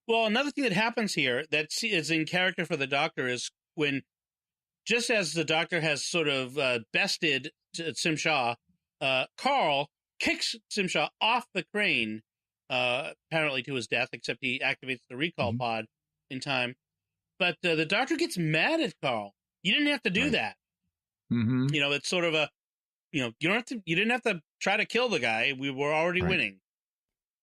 Well, another thing that happens here that is in character for the Doctor is when, just as the Doctor has sort of bested Simshaw, Carl kicks Simshaw off the crane, apparently to his death, except he activates the recall pod in time. But the Doctor gets mad at Carl. You didn't have to do that. Mm-hmm. You know, it's sort of a, you didn't have to try to kill the guy. We were already winning.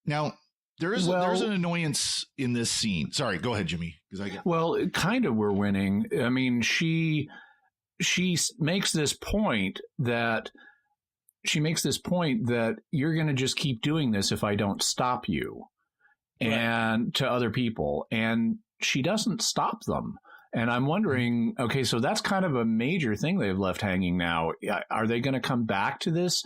Now, there's an annoyance in this scene. Sorry, go ahead, Jimmy. Well, kind of we're winning. I mean, she makes this point that you're going to just keep doing this if I don't stop you, and to other people, and she doesn't stop them. And I'm wondering, okay, so that's kind of a major thing they've left hanging now. Are they going to come back to this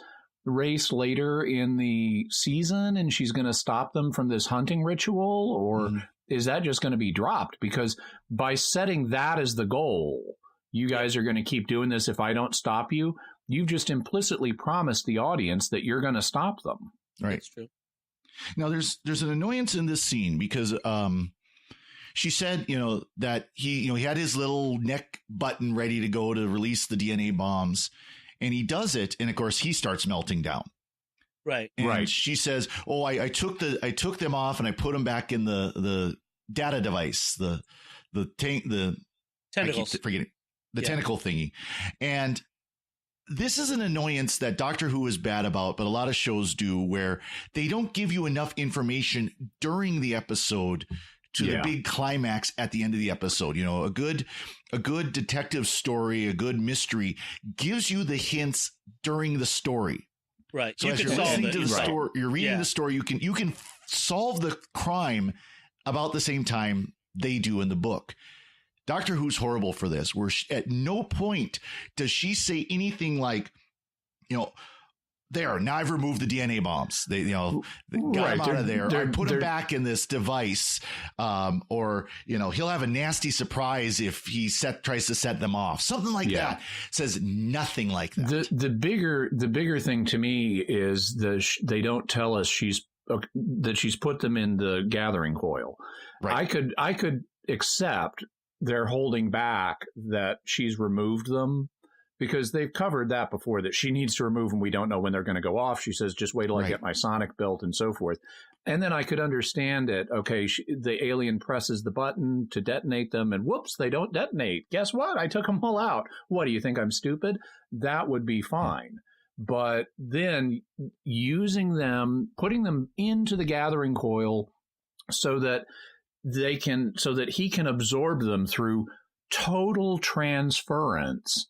race later in the season and she's going to stop them from this hunting ritual, or is that just going to be dropped? Because by setting that as the goal, you guys are going to keep doing this if I don't stop you, you've just implicitly promised the audience that you're going to stop them. Right. That's true. Now there's an annoyance in this scene because she said, that he had his little neck button ready to go to release the DNA bombs. And he does it, and of course he starts melting down. Right. And she says, "Oh, I took them off and I put them back in the data device, the tentacles. I keep forgetting the tentacle thingy." And this is an annoyance that Doctor Who is bad about, but a lot of shows do, where they don't give you enough information during the episode to the big climax at the end of the episode. A good detective story, a good mystery gives you the hints during the story. Right. So as you're listening to the story, you're reading the story, you can solve the crime about the same time they do in the book. Doctor Who's horrible for this, where at no point does she say anything like, there, now I've removed the DNA bombs. They, got them out of there. I put them back in this device. Or, he'll have a nasty surprise if he tries to set them off. Something like that. Says nothing like that. The bigger thing to me is they don't tell us that she's put them in the gathering coil. Right. I could accept they're holding back that she's removed them, because they've covered that before, that she needs to remove them. We don't know when they're going to go off. She says, just wait till I get my sonic built and so forth. And then I could understand it. Okay, the alien presses the button to detonate them and whoops, they don't detonate. Guess what? I took them all out. What, do you think I'm stupid? That would be fine. But then using them, putting them into the gathering coil so that he can absorb them through total transference,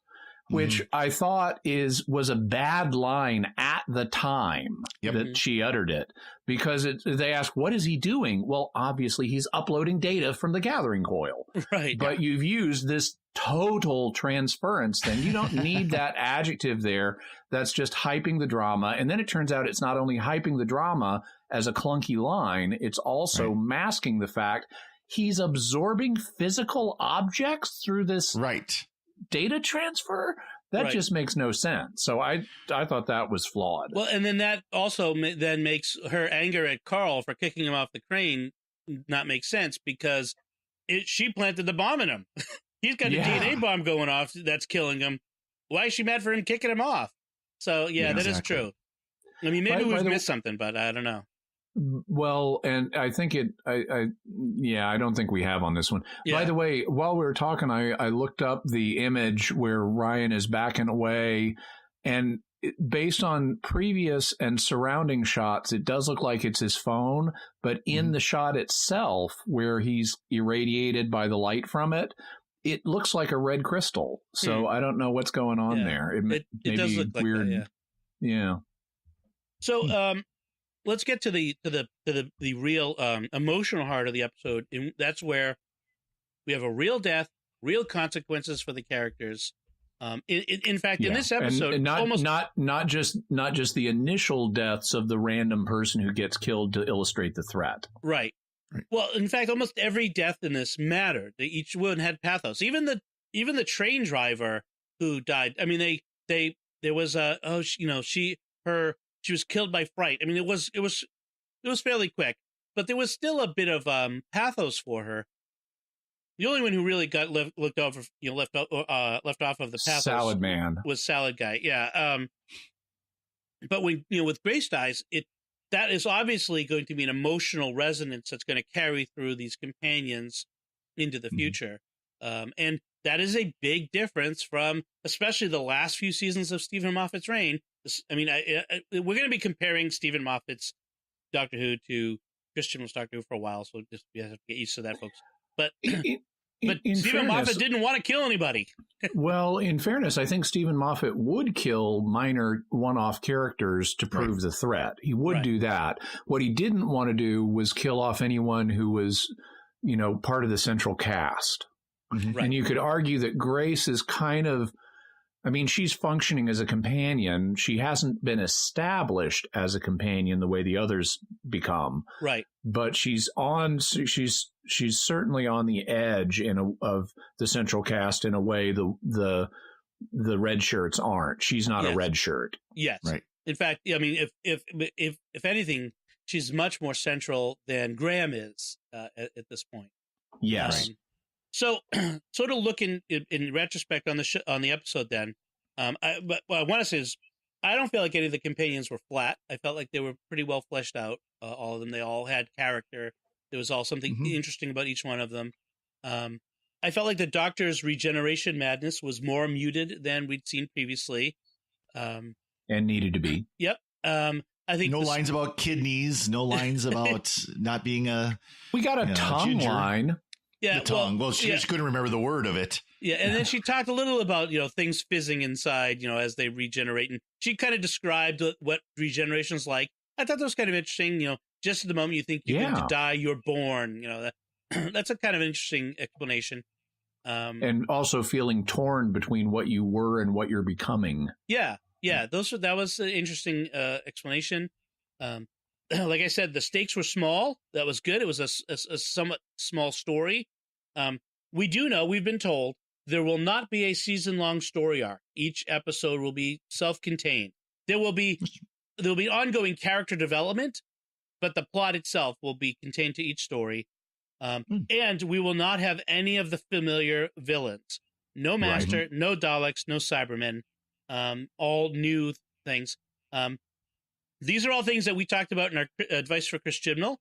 which I thought was a bad line at the time that she uttered it, because they ask, what is he doing? Well, obviously he's uploading data from the gathering coil. Right. But you've used this total transference thing. You don't need that adjective there. That's just hyping the drama. And then it turns out it's not only hyping the drama as a clunky line, it's also masking the fact he's absorbing physical objects through this data transfer. That just makes no sense. So I thought that was flawed. Well, and then that also then makes her anger at Carl for kicking him off the crane not make sense, because she planted the bomb in him. He's got a DNA bomb going off that's killing him. Why is she mad for him kicking him off? So that is true. I mean, maybe we've missed something, but I don't know. Well, and I think I don't think we have on this one. Yeah. By the way, while we were talking, I looked up the image where Ryan is backing away, and based on previous and surrounding shots, it does look like it's his phone, but in the shot itself, where he's irradiated by the light from it, it looks like a red crystal. So I don't know what's going on there. It does look weird. Like that, yeah. So, let's get to the real emotional heart of the episode. And that's where we have a real death, real consequences for the characters. In fact, in this episode, and not just the initial deaths of the random person who gets killed to illustrate the threat. Right. Well, in fact, almost every death in this mattered. Each one had pathos. Even the train driver who died. I mean, there was she was killed by fright. I mean, it was fairly quick, but there was still a bit of pathos for her. The only one who really got left off of the pathos Salad Man was Salad Guy. Yeah. But when with Grace dies, that is obviously going to be an emotional resonance that's going to carry through these companions into the future. And that is a big difference from especially the last few seasons of Stephen Moffat's reign. I mean, we're going to be comparing Stephen Moffat's Doctor Who to Chris Chibnall's Doctor Who for a while, so just you have to get used to that, folks. But Stephen Moffat didn't want to kill anybody. Well, in fairness, I think Stephen Moffat would kill minor one-off characters to prove the threat. He would do that. What he didn't want to do was kill off anyone who was, part of the central cast. Right. And you could argue that Grace is kind of, she's functioning as a companion. She hasn't been established as a companion the way the others become. Right. But she's certainly on the edge of the central cast in a way the red shirts aren't. She's not a red shirt. Yes. Right. In fact, if anything, she's much more central than Graham is at this point. Yes. So, sort of looking in retrospect on the episode, then, but what I want to say is, I don't feel like any of the companions were flat. I felt like they were pretty well fleshed out. All of them, they all had character. There was all something interesting about each one of them. I felt like the Doctor's regeneration madness was more muted than we'd seen previously, and needed to be. Yep. I think no lines about kidneys. No lines about not being a. We got a tongue ginger line. Yeah, the tongue. Well, she just couldn't remember the word of it. Yeah, and then she talked a little about things fizzing inside, as they regenerate, and she kind of described what regeneration's like. I thought that was kind of interesting. Just at the moment you think you're going to die, you're born. That's a kind of interesting explanation. And also feeling torn between what you were and what you're becoming. Yeah. That was an interesting explanation. Like I said, the stakes were small. That was good. It was a somewhat small story. We've been told there will not be a season-long story arc. Each episode will be self-contained. There will be ongoing character development, but the plot itself will be contained to each story. And we will not have any of the familiar villains. No Master, no Daleks, no Cybermen. All new things. These are all things that we talked about in our advice for Chris Chibnall.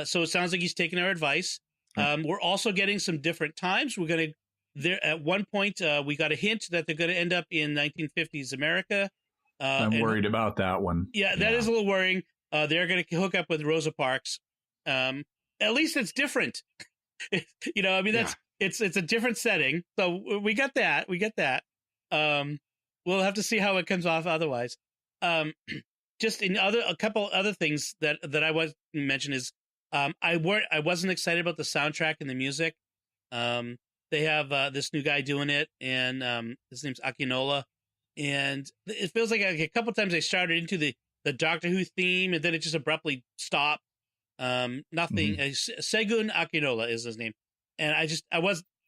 So it sounds like he's taking our advice. We're also getting some different times. We're going to there at one point we got a hint that they're going to end up in 1950s America. I'm worried about that one. Yeah, that is a little worrying. They're going to hook up with Rosa Parks. At least it's different. It's a different setting. So we got that. We'll have to see how it comes off otherwise. Just in a couple other things that I was mention is I wasn't excited about the soundtrack and the music. They have this new guy doing it, and his name's Akinola, and it feels like a couple times they started into the Doctor Who theme, and then it just abruptly stopped. Nothing. Segun Akinola is his name, and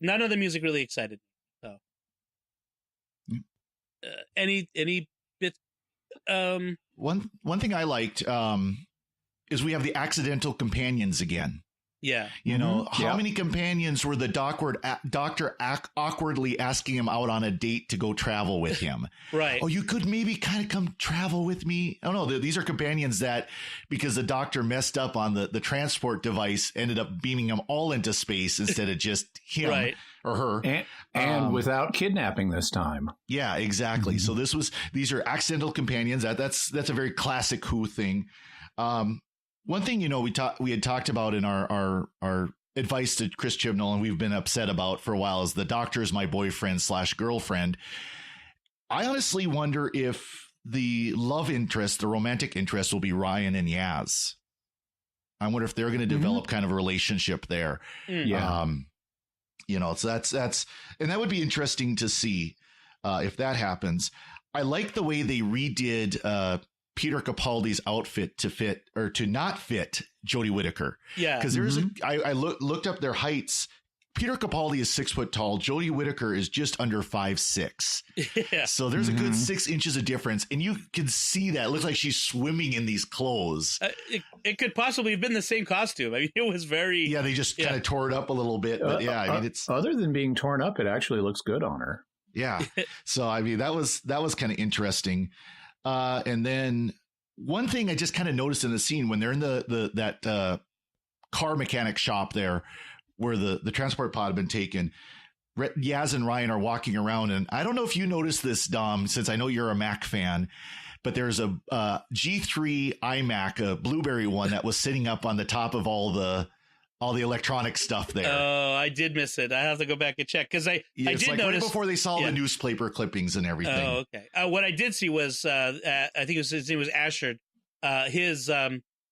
none of the music really excited me. So, any bits? One thing I liked is we have the accidental companions again. Yeah. How many companions were the doctor awkwardly asking him out on a date to go travel with him? Right. Oh, you could maybe kind of come travel with me. Oh, no, these are companions that, because the doctor messed up on the transport device, ended up beaming them all into space instead of just him or her. And without kidnapping this time. Yeah, exactly. So these are accidental companions. That's a very classic Who thing. One thing, we had talked about in our advice to Chris Chibnall, and we've been upset about for a while, is the Doctor is my boyfriend / girlfriend. I honestly wonder if the love interest, the romantic interest, will be Ryan and Yaz. I wonder if they're going to develop kind of a relationship there. Yeah. So that's, and that would be interesting to see if that happens. I like the way they redid Peter Capaldi's outfit to fit or to not fit Jodie Whittaker. Yeah. Because there's I looked up their heights. Peter Capaldi is 6 foot tall. Jodie Whittaker is just under 5'6". Yeah. So there's a good 6 inches of difference. And you can see that. It looks like she's swimming in these clothes. It could possibly have been the same costume. I mean, it was very... Yeah, they just kind of tore it up a little bit. But yeah, I mean, it's... Other than being torn up, it actually looks good on her. Yeah. So, I mean, that was kind of interesting. And then one thing I just kind of noticed in the scene when they're in that car mechanic shop there, where the transport pod had been taken, Yaz and Ryan are walking around. And I don't know if you noticed this, Dom, since I know you're a Mac fan, but there's a G3 iMac, a Blueberry one that was sitting up on the top of all the electronic stuff there. Oh, I did miss it. I have to go back and check because I did like notice right before they saw the newspaper clippings and everything. Oh, okay. What I did see was I think his name was Asher. His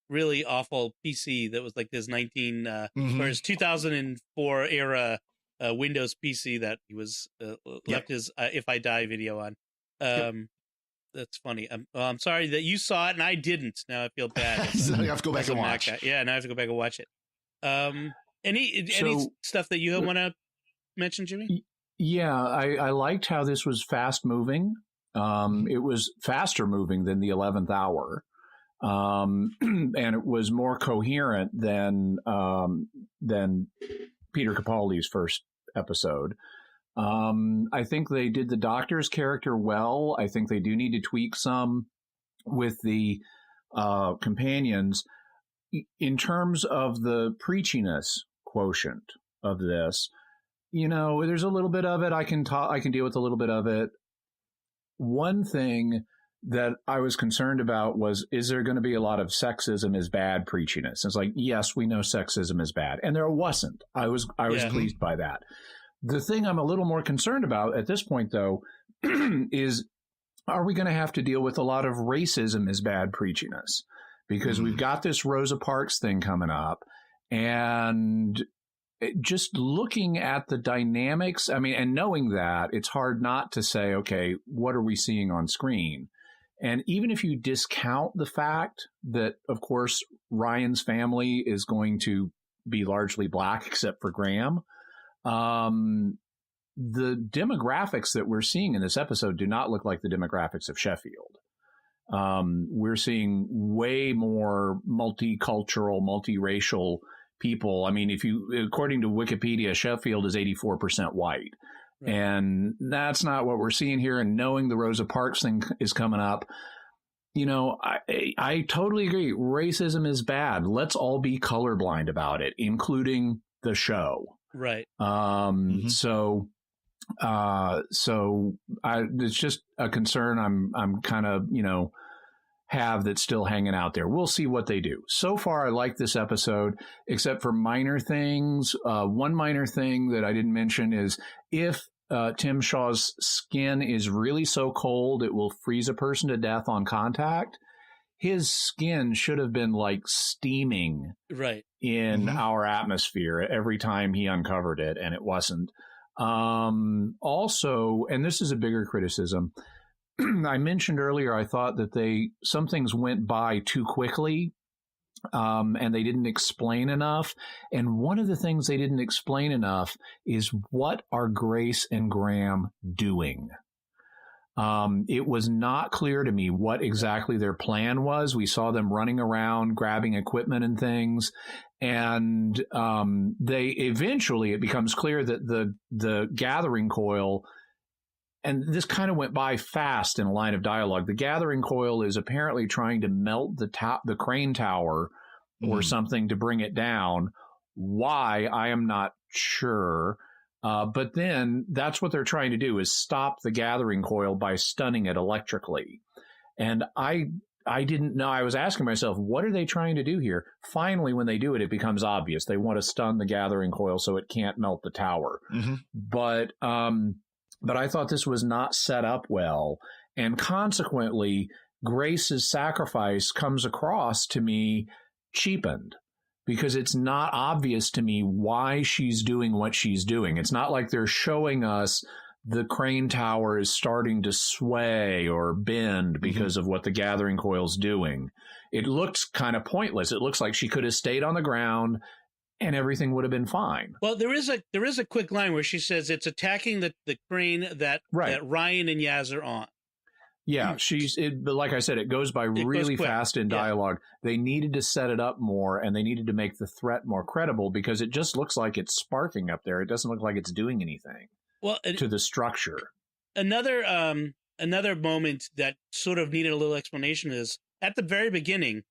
really awful PC that was like this or his 2004 era Windows PC that he was left his "If I Die" video on. That's funny. I'm sorry that you saw it and I didn't. Now I feel bad. So you have to go back and watch. Yeah, now I have to go back and watch it. Any stuff that you want to mention, Jimmy? Yeah, I liked how this was fast moving. It was faster moving than the 11th hour. And it was more coherent than Peter Capaldi's first episode. I think they did the Doctor's character well. I think they do need to tweak some with the companions in terms of the preachiness quotient of this. You know, there's a little bit of it. I can deal with a little bit of it. One thing that I was concerned about was, is there going to be a lot of sexism is bad preachiness? It's like, yes, we know sexism is bad. And there wasn't. I was pleased by that. The thing I'm a little more concerned about at this point, though, is are we going to have to deal with a lot of racism is bad preachiness? Because we've got this Rosa Parks thing coming up. And just looking at the dynamics, I mean, and knowing that, it's hard not to say, okay, what are we seeing on screen? And even if you discount the fact that, of course, Ryan's family is going to be largely black, except for Graham, the demographics that we're seeing in this episode do not look like the demographics of Sheffield. We're seeing way more multicultural, multiracial people. I mean, according to Wikipedia, Sheffield is 84% white. Right. And that's not what we're seeing here. And knowing the Rosa Parks thing is coming up, you know, I totally agree. Racism is bad. Let's all be colorblind about it, including the show. Right. So it's just a concern I'm kind of, you know, have that's still hanging out there. We'll see what they do. So far, I like this episode, except for minor things. One minor thing that I didn't mention is if Tim Shaw's skin is really so cold it will freeze a person to death on contact, his skin should have been like steaming in our atmosphere every time he uncovered it, and it wasn't. Also, and this is a bigger criticism, I mentioned earlier, I thought that some things went by too quickly, and they didn't explain enough. And one of the things they didn't explain enough is, what are Grace and Graham doing? It was not clear to me what exactly their plan was. We saw them running around, grabbing equipment and things. And it becomes clear that the gathering coil, and this kind of went by fast in a line of dialogue. The gathering coil is apparently trying to melt the crane tower or something to bring it down. Why, I am not sure. But then that's what they're trying to do, is stop the gathering coil by stunning it electrically. And I didn't know. I was asking myself, what are they trying to do here? Finally, when they do it, it becomes obvious. They want to stun the gathering coil so it can't melt the tower. But I thought this was not set up well. And consequently, Grace's sacrifice comes across to me cheapened, because it's not obvious to me why she's doing what she's doing. It's not like they're showing us the crane tower is starting to sway or bend because of what the gathering coil's doing. It looks kind of pointless. It looks like she could have stayed on the ground and everything would have been fine. Well, there is a quick line where she says it's attacking the crane that Ryan and Yaz are on. Yeah, but like I said, it goes by really fast in dialogue. They needed to set it up more, and they needed to make the threat more credible because it just looks like it's sparking up there. It doesn't look like it's doing anything to the structure. Another moment that sort of needed a little explanation is at the very beginning.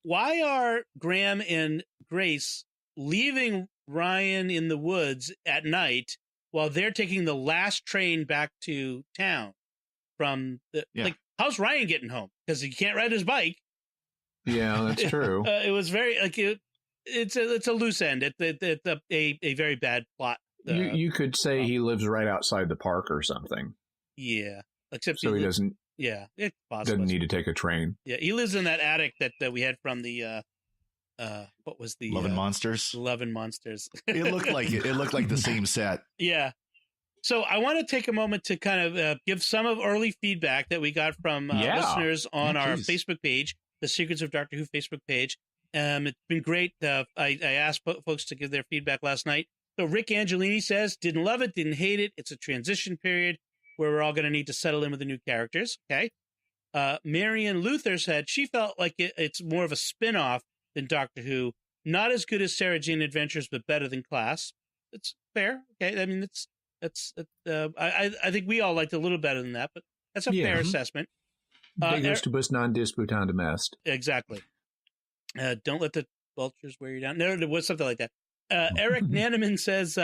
Why are Graham and Grace leaving Ryan in the woods at night while they're taking the last train back to town? Like, how's Ryan getting home? Because he can't ride his bike. Yeah, that's true. It was very like it's a loose end. It's a very bad plot. You could say he lives right outside the park or something. Yeah, except he doesn't. Yeah, it's possible. Doesn't need to take a train. Yeah, he lives in that attic that we had from the what was the Love and Monsters? Love and Monsters. It looked like it. It looked like the same set. Yeah. So I want to take a moment to kind of give some of early feedback that we got from listeners on our Facebook page, the Secrets of Doctor Who Facebook page. It's been great. I asked folks to give their feedback last night. So Rick Angelini says, didn't love it, didn't hate it. It's a transition period where we're all going to need to settle in with the new characters. Okay. Marion Luther said she felt like it's more of a spin-off than Doctor Who. Not as good as Sarah Jane Adventures, but better than Class. It's fair. Okay. I mean, I think we all liked it a little better than that, but that's a fair assessment. De gustibus non disputandum est. Exactly. Don't let the vultures wear you down. No, it was something like that. Eric Naneman says,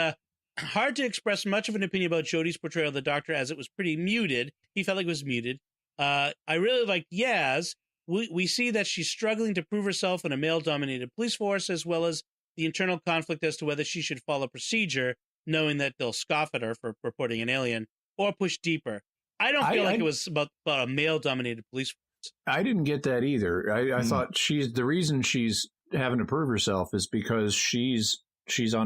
hard to express much of an opinion about Jodie's portrayal of the Doctor as it was pretty muted. He felt like it was muted. I really liked Yaz. We see that she's struggling to prove herself in a male-dominated police force, as well as the internal conflict as to whether she should follow procedure, knowing that they'll scoff at her for reporting an alien, or push deeper. I don't feel like it was about a male-dominated police force. I didn't get that either. I thought the reason she's having to prove herself is because she's a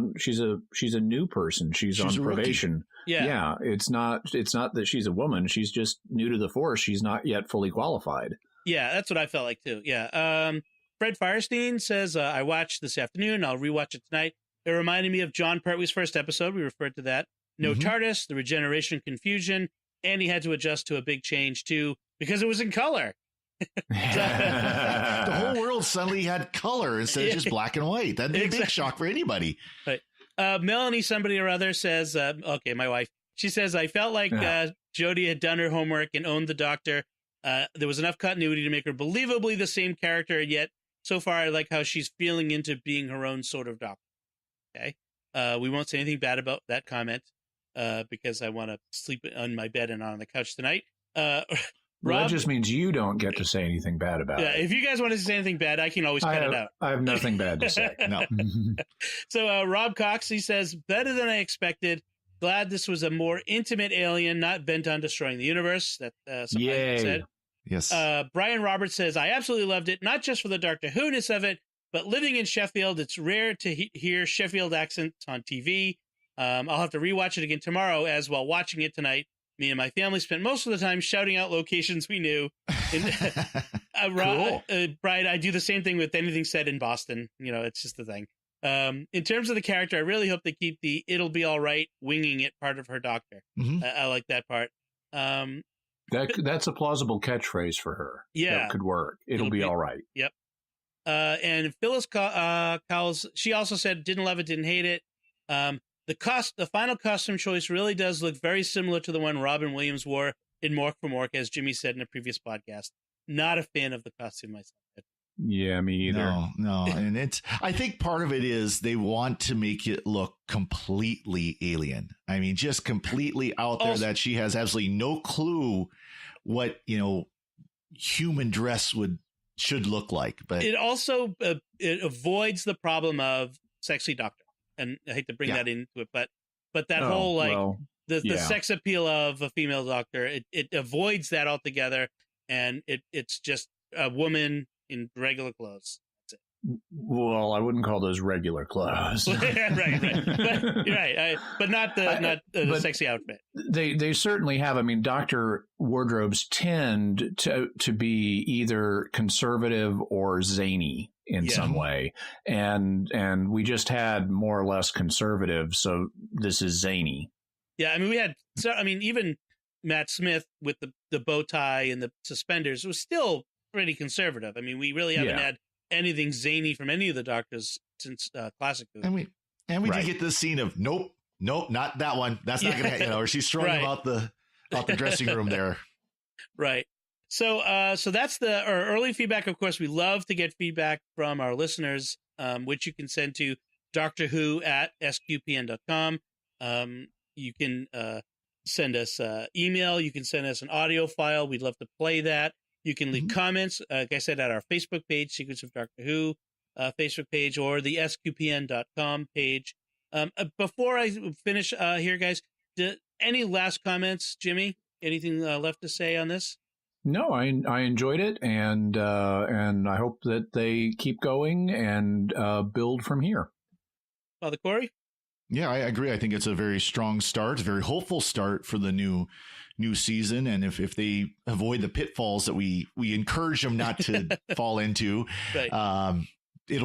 new person. She's on probation. Yeah. It's not that she's a woman. She's just new to the force. She's not yet fully qualified. Yeah, that's what I felt like too. Yeah. Fred Firestein says, I watched this afternoon. I'll rewatch it tonight. It reminded me of John Pertwee's first episode. We referred to that. No TARDIS, the regeneration confusion, and he had to adjust to a big change too because it was in color. The whole world suddenly had color instead of just black and white. That'd be a big shock for anybody. Right. Melanie, somebody or other, says, okay, my wife, she says, I felt like Jodie had done her homework and owned the Doctor. There was enough continuity to make her believably the same character, yet so far I like how she's feeling into being her own sort of Doctor. Okay. We won't say anything bad about that comment because I want to sleep on my bed and on the couch tonight. Rob, that just means you don't get to say anything bad about it. If you guys want to say anything bad, I can always cut it out. I have nothing bad to say. No. So Rob Cox, he says, better than I expected. Glad this was a more intimate alien, not bent on destroying the universe. That somebody said. Yes. Brian Roberts says, I absolutely loved it, not just for the Doctor Who-ness of it, but living in Sheffield, it's rare to hear Sheffield accents on TV. I'll have to rewatch it again tomorrow, as while watching it tonight, me and my family spent most of the time shouting out locations we knew. Cool. Brian, I do the same thing with anything said in Boston. You know, it's just the thing. In terms of the character, I really hope they keep the "it'll be all right" winging it part of her Doctor. I like that part. That's a plausible catchphrase for her. Yeah, that could work. It'll be all right. Yep. And Phyllis Cowles, she also said, didn't love it, didn't hate it. The final costume choice really does look very similar to the one Robin Williams wore in Mork for Mork, as Jimmy said in a previous podcast. Not a fan of the costume myself. Yeah, me either. No. And I think part of it is they want to make it look completely alien. I mean, just completely out there, that she has absolutely no clue what, human dress should look like. But it also it avoids the problem of sexy Doctor. And I hate to bring that into it, but that the sex appeal of a female Doctor, it avoids that altogether. And it's just a woman in regular clothes. That's it. Well, I wouldn't call those regular clothes. right. But, you're right. But not the sexy outfit. They certainly have. I mean, Doctor wardrobes tend to be either conservative or zany in some way, and we just had more or less conservative, so this is zany. Yeah, I mean, we had. So, I mean, even Matt Smith with the bow tie and the suspenders was still pretty conservative. I mean, we really haven't had anything zany from any of the Doctors since Classic Who. And we did get this scene of nope, not that one. That's not gonna, or she's throwing about the dressing room there. Right. So that's our early feedback. Of course, we love to get feedback from our listeners, which you can send to drwho@sqpn.com. You can send us email. You can send us an audio file. We'd love to play that. You can leave comments, like I said, at our Facebook page, Secrets of Doctor Who Facebook page, or the sqpn.com page. Before I finish here, guys, any last comments, Jimmy? Anything left to say on this? No, I enjoyed it, and I hope that they keep going and build from here. Father Cory? Yeah, I agree. I think it's a very strong start, a very hopeful start for the new season. And if they avoid the pitfalls that we encourage them not to fall into, right. It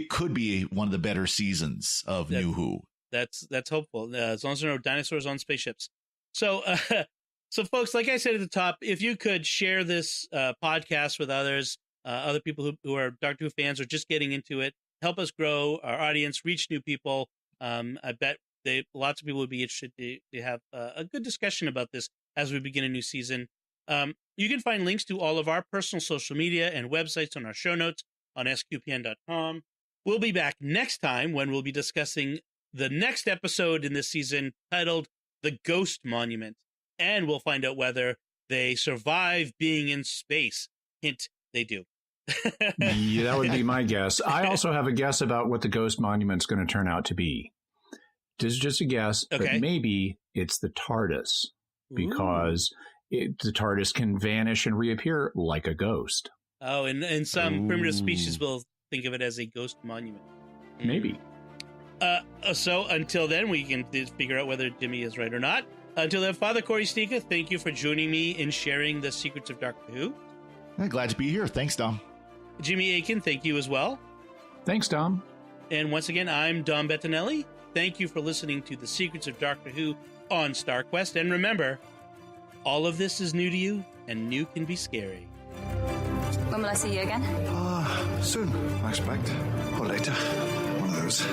could be one of the better seasons of New Who. That's hopeful. As long as there are no dinosaurs on spaceships. So folks, like I said at the top, if you could share this podcast with others, other people who are Doctor Who fans or just getting into it, help us grow our audience, reach new people. I bet lots of people would be interested to have a good discussion about this as we begin a new season. You can find links to all of our personal social media and websites on our show notes on sqpn.com. We'll be back next time when we'll be discussing the next episode in this season titled The Ghost Monument. And we'll find out whether they survive being in space. Hint, they do. Yeah, that would be my guess. I also have a guess about what the Ghost Monument's going to turn out to be. This is just a guess, but maybe it's the TARDIS, because the TARDIS can vanish and reappear like a ghost. Oh, and some primitive species will think of it as a ghost monument. Maybe. So until then, we can figure out whether Jimmy is right or not. Until then, Father Cory Sticha, thank you for joining me in sharing the secrets of Doctor Who. I'm glad to be here. Thanks, Dom. Jimmy Akin, thank you as well. Thanks, Dom. And once again, I'm Dom Bettinelli. Thank you for listening to the Secrets of Doctor Who on StarQuest. And remember, all of this is new to you, and new can be scary. When will I see you again? Soon, I expect. Or later. One of those.